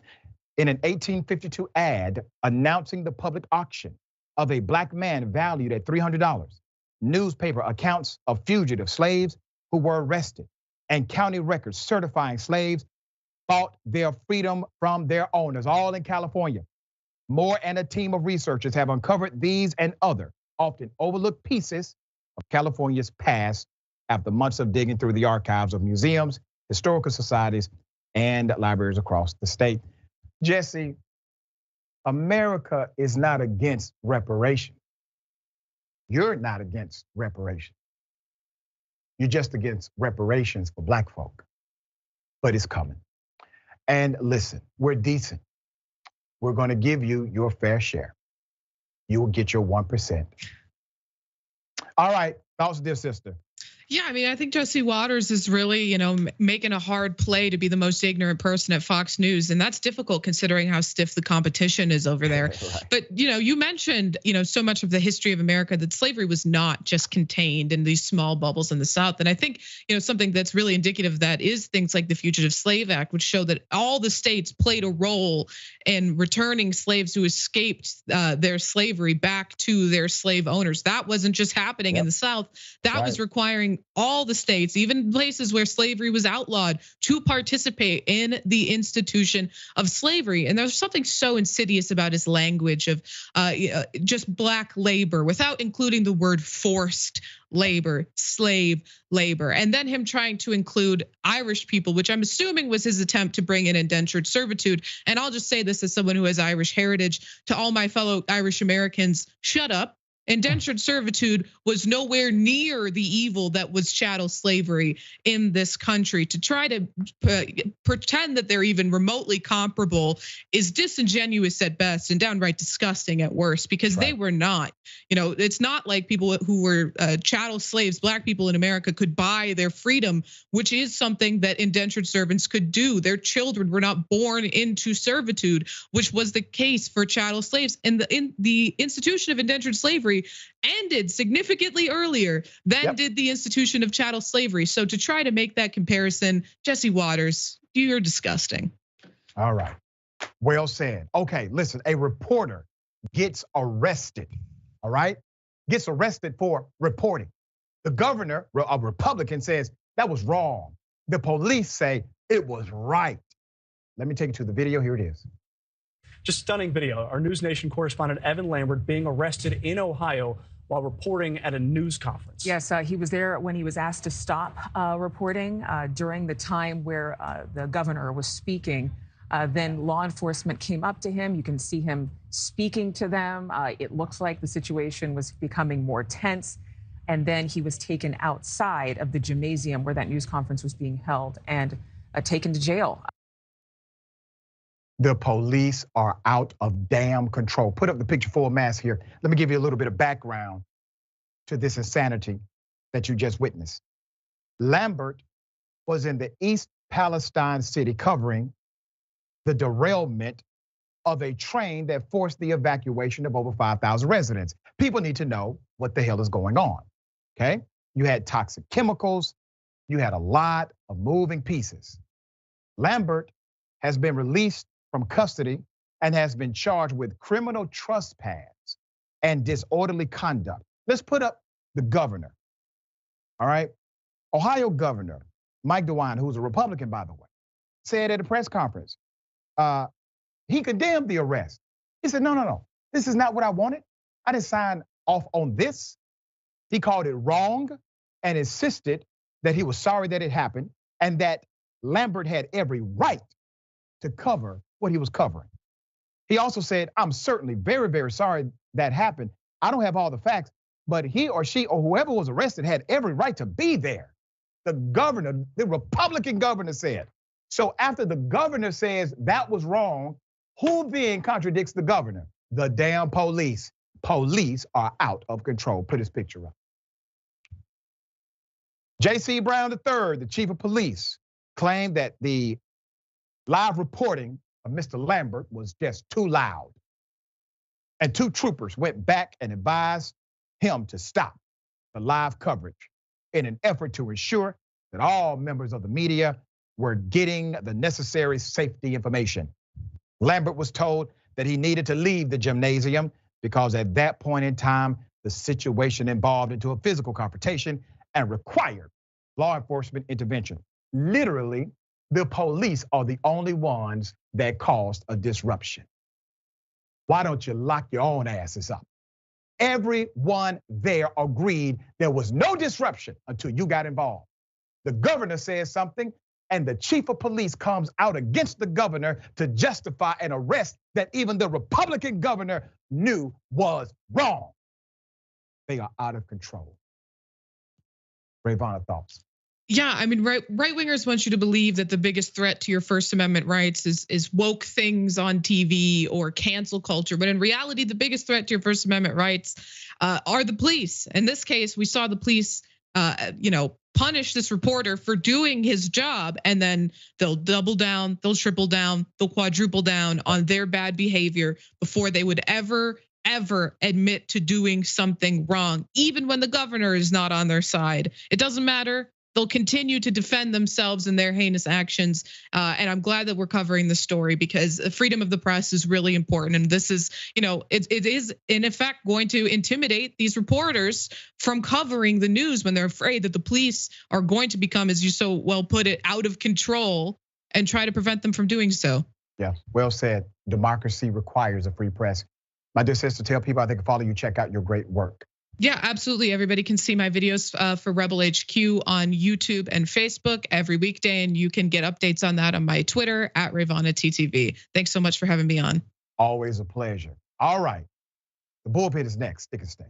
In an 1852 ad announcing the public auction of a black man valued at $300, newspaper accounts of fugitive slaves who were arrested and county records certifying slaves bought their freedom from their owners, all in California. Moore and a team of researchers have uncovered these and other often overlooked pieces of California's past after months of digging through the archives of museums, historical societies, and libraries across the state. Jesse, America is not against reparation. You're not against reparation. You're just against reparations for black folk. But it's coming. And listen, we're decent. We're gonna give you your fair share. You will get your 1%. All right, thoughts, dear sister. Yeah, I mean, I think Jesse Waters is really, making a hard play to be the most ignorant person at Fox News. And that's difficult considering how stiff the competition is over there. Right. But, you mentioned, so much of the history of America that slavery was not just contained in these small bubbles in the South. And I think, something that's really indicative of that is things like the Fugitive Slave Act, which show that all the states played a role in returning slaves who escaped their slavery back to their slave owners. That wasn't just happening in the South. That was requiring all the states, even places where slavery was outlawed, to participate in the institution of slavery. And there's something so insidious about his language of just black labor, without including the word forced labor, slave labor, and then him trying to include Irish people, which I'm assuming was his attempt to bring in indentured servitude. And I'll just say this as someone who has Irish heritage to all my fellow Irish Americans: shut up. Indentured servitude was nowhere near the evil that was chattel slavery in this country. To try to pretend that they're even remotely comparable is disingenuous at best and downright disgusting at worst, because they were not. It's not like people who were chattel slaves, black people in America, could buy their freedom, which is something that indentured servants could do. Their children were not born into servitude, which was the case for chattel slaves. And the institution of indentured slavery ended significantly earlier than did the institution of chattel slavery. So to try to make that comparison, Jesse Waters, you're disgusting. All right, well said. Okay, listen, a reporter gets arrested, all right? Gets arrested for reporting. The governor, a Republican, says that was wrong. The police say it was right. Let me take you to the video, here it is. Just stunning video. Our NewsNation correspondent Evan Lambert being arrested in Ohio while reporting at a news conference. Yes, he was there when he was asked to stop reporting during the time where the governor was speaking. Then law enforcement came up to him. You can see him speaking to them. It looks like the situation was becoming more tense. And then he was taken outside of the gymnasium where that news conference was being held and taken to jail. The police are out of damn control. Put up the picture full mass here. Let me give you a little bit of background to this insanity that you just witnessed. Lambert was in the East Palestine city covering the derailment of a train that forced the evacuation of over 5,000 residents. People need to know what the hell is going on, okay? You had toxic chemicals, you had a lot of moving pieces. Lambert has been released from custody and has been charged with criminal trespass and disorderly conduct. Let's put up the governor, all right? Ohio Governor Mike DeWine, who's a Republican, by the way, said at a press conference, he condemned the arrest. He said, no, this is not what I wanted. I didn't sign off on this. He called it wrong and insisted that he was sorry that it happened and that Lambert had every right to cover what he was covering. He also said, I'm certainly very, very sorry that happened. I don't have all the facts, but he or she or whoever was arrested had every right to be there. The governor, the Republican governor said. So after the governor says that was wrong, who then contradicts the governor? The damn police. Police are out of control. Put his picture up. J.C. Brown III, the chief of police, claimed that the live reporting of Mr. Lambert was just too loud. And two troopers went back and advised him to stop the live coverage in an effort to ensure that all members of the media were getting the necessary safety information. Lambert was told that he needed to leave the gymnasium because at that point in time, the situation evolved into a physical confrontation and required law enforcement intervention. Literally, the police are the only ones that caused a disruption. Why don't you lock your own asses up? Everyone there agreed there was no disruption until you got involved. The governor says something, and the chief of police comes out against the governor to justify an arrest that even the Republican governor knew was wrong. They are out of control. Rayyvana, thoughts? Yeah, I mean, right wingers want you to believe that the biggest threat to your First Amendment rights is woke things on TV or cancel culture. But in reality, the biggest threat to your First Amendment rights are the police. In this case, we saw the police, punish this reporter for doing his job, and then they'll double down, they'll triple down, they'll quadruple down on their bad behavior before they would ever admit to doing something wrong, even when the governor is not on their side. It doesn't matter. They'll continue to defend themselves in their heinous actions. And I'm glad that we're covering this story because freedom of the press is really important. And this is, it is in effect going to intimidate these reporters from covering the news when they're afraid that the police are going to become, as you so well put it, out of control and try to prevent them from doing so. Yeah, well said. Democracy requires a free press. My dear sister, tell people how they can follow you, check out your great work. Yeah, absolutely. Everybody can see my videos for Rebel HQ on YouTube and Facebook every weekday, and you can get updates on that on my Twitter at RayyvanaTTV. Thanks so much for having me on. Always a pleasure. All right, the bullpen is next. Stick and stay.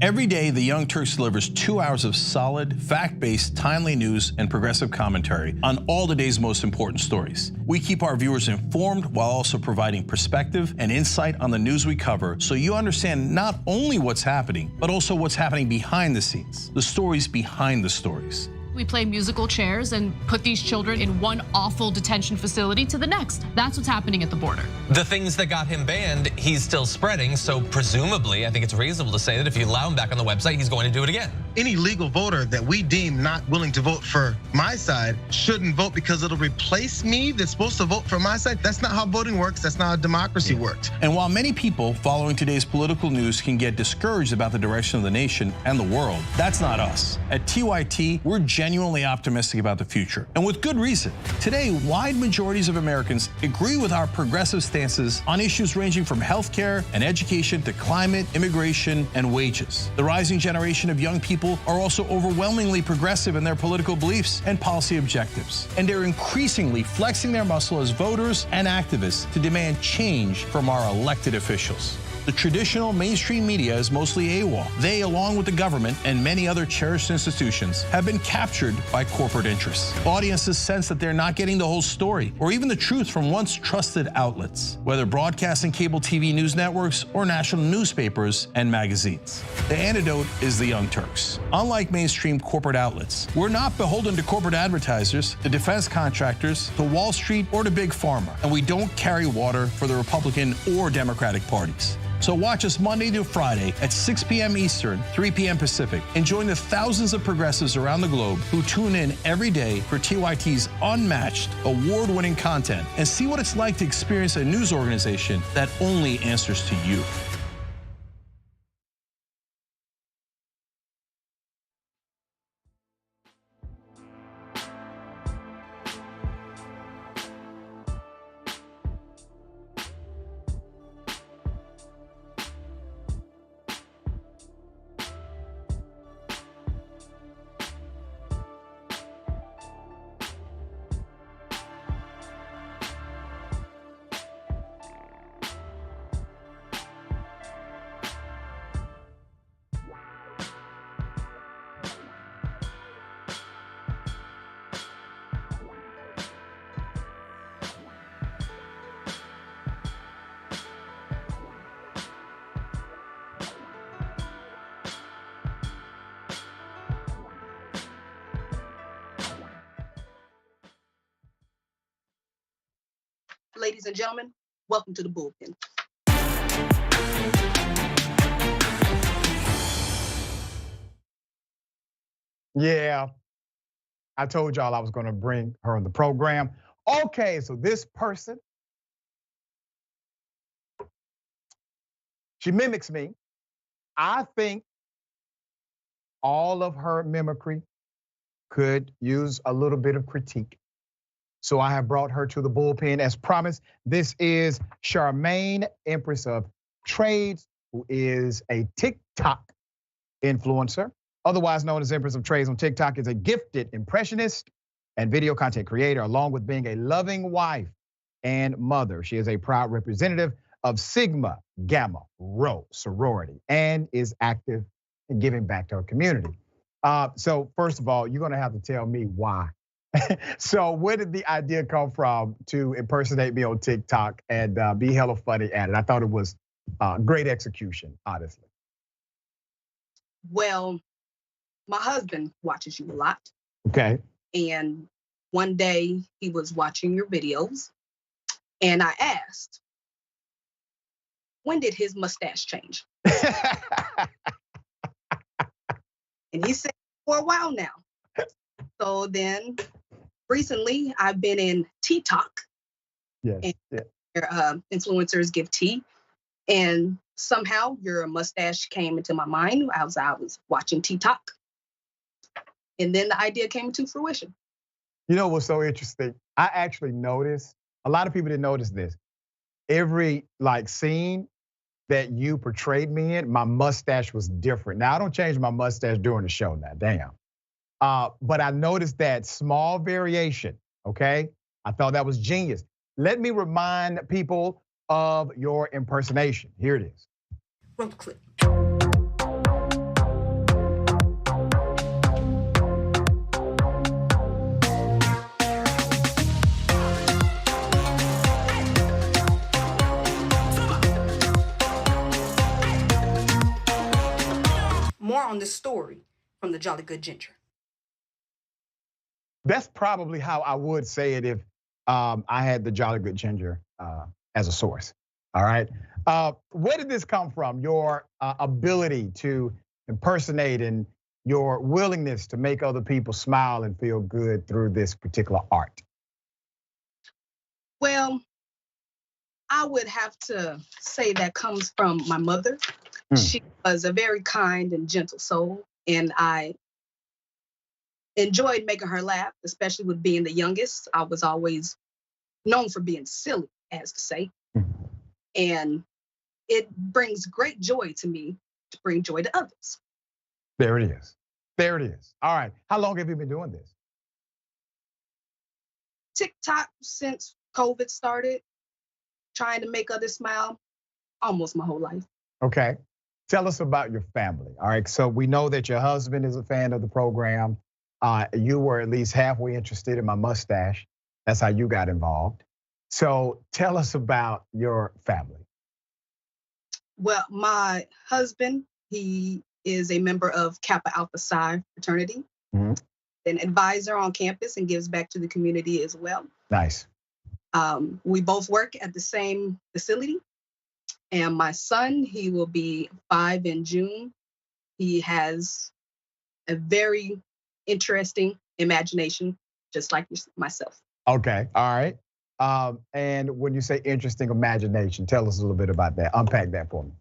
Every day, the Young Turks delivers 2 hours of solid, fact-based, timely news and progressive commentary on all the day's most important stories. We keep our viewers informed while also providing perspective and insight on the news we cover so you understand not only what's happening, but also what's happening behind the scenes, the stories behind the stories. We play musical chairs and put these children in one awful detention facility to the next. That's what's happening at the border. The things that got him banned, he's still spreading. So presumably, I think it's reasonable to say that if you allow him back on the website, he's going to do it again. Any legal voter that we deem not willing to vote for my side shouldn't vote because it'll replace me that's supposed to vote for my side. That's not how voting works. That's not how democracy works. And while many people following today's political news can get discouraged about the direction of the nation and the world, that's not us. At TYT, we're genuinely optimistic about the future, and with good reason. Today, wide majorities of Americans agree with our progressive stances on issues ranging from healthcare and education to climate, immigration, and wages. The rising generation of young people are also overwhelmingly progressive in their political beliefs and policy objectives, and they're increasingly flexing their muscle as voters and activists to demand change from our elected officials. The traditional mainstream media is mostly AWOL. They, along with the government and many other cherished institutions, have been captured by corporate interests. Audiences sense that they're not getting the whole story or even the truth from once trusted outlets, whether broadcast and cable TV news networks or national newspapers and magazines. The antidote is the Young Turks. Unlike mainstream corporate outlets, we're not beholden to corporate advertisers, to defense contractors, to Wall Street, or to Big Pharma, and we don't carry water for the Republican or Democratic parties. So watch us Monday through Friday at 6 p.m. Eastern, 3 p.m. Pacific, and join the thousands of progressives around the globe who tune in every day for TYT's unmatched, award-winning content and see what it's like to experience a news organization that only answers to you. Ladies and gentlemen, welcome to the bullpen. Yeah, I told y'all I was gonna bring her on the program. Okay, so this person, she mimics me. I think all of her mimicry could use a little bit of critique. So I have brought her to the bullpen as promised. This is Charmaine, Empress of Trades. who is a TikTok influencer, otherwise known as Empress of Trades on TikTok, is a gifted impressionist and video content creator, along with being a loving wife and mother. She is a proud representative of Sigma Gamma Rho sorority and is active in giving back to her community. So first of all, you're gonna have to tell me why. So where did the idea come from to impersonate me on TikTok and be hella funny at it? I thought it was great execution, honestly. Well, my husband watches you a lot. Okay. And one day he was watching your videos and I asked, when did his mustache change? And he said, for a while now. So then recently I've been in tea talk. Yes. And influencers give tea. And somehow your mustache came into my mind as I was watching tea talk. And then the idea came to fruition. You know what's so interesting? I actually noticed, a lot of people didn't notice this. Every scene that you portrayed me in, my mustache was different. Now I don't change my mustache during the show now, damn. But I noticed that small variation, okay? I thought that was genius. Let me remind people of your impersonation. Here it is. Roll the clip. More on this story from the Jolly Good Ginger. That's probably how I would say it if I had the Jolly Good Ginger as a source. All right. Where did this come from? Your ability to impersonate and your willingness to make other people smile and feel good through this particular art? Well, I would have to say that comes from my mother. She was a very kind and gentle soul, and I enjoyed making her laugh, especially with being the youngest. I was always known for being silly, as to say. And it brings great joy to me to bring joy to others. There it is. There it is. All right. How long have you been doing this? TikTok since COVID started, trying to make others smile, almost my whole life. Okay. Tell us about your family. All right. So we know that your husband is a fan of the program. You were at least halfway interested in my mustache. That's how you got involved. So tell us about your family. Well, my husband, he is a member of Kappa Alpha Psi fraternity, an advisor on campus and gives back to the community as well. Nice. We both work at the same facility. And my son, he will be 5 in June. He has a very interesting imagination, just like myself. Okay, all right. And when you say interesting imagination, tell us a little bit about that. Unpack that for me.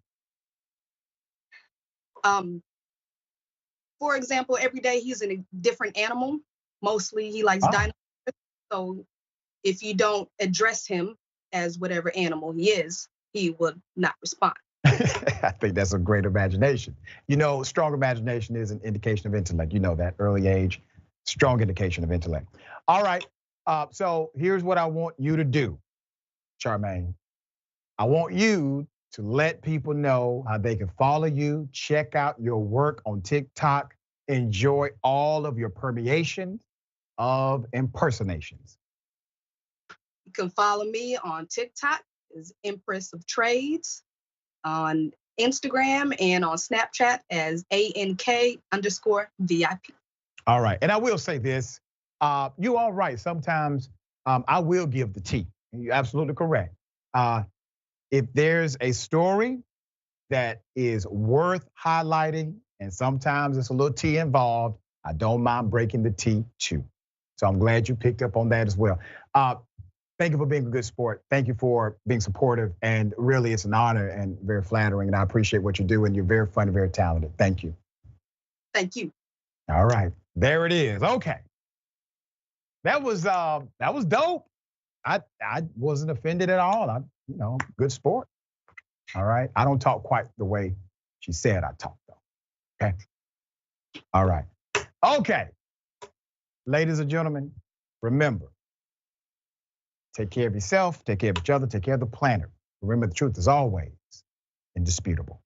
For example, every day he's in a different animal. Mostly he likes dinosaurs. So if you don't address him as whatever animal he is, he would not respond. I think that's a great imagination. You know, strong imagination is an indication of intellect. You know that, early age, strong indication of intellect. All right, so here's what I want you to do, Charmaine. I want you to let people know how they can follow you, check out your work on TikTok, enjoy all of your permeations of impersonations. You can follow me on TikTok as Empress of Trades, on Instagram and on Snapchat as ANK_VIP. All right, and I will say this, you all right, sometimes I will give the tea. You're absolutely correct. If there's a story that is worth highlighting, and sometimes it's a little tea involved, I don't mind breaking the tea too. So I'm glad you picked up on that as well. Thank you for being a good sport. Thank you for being supportive. And really, it's an honor and very flattering. And I appreciate what you do. And you're very funny, very talented. Thank you. Thank you. All right, there it is. Okay, that was dope. I wasn't offended at all. Good sport. All right, I don't talk quite the way she said I talk though, okay? All right, okay. Ladies and gentlemen, remember, take care of yourself, take care of each other, take care of the planet. Remember, the truth is always indisputable.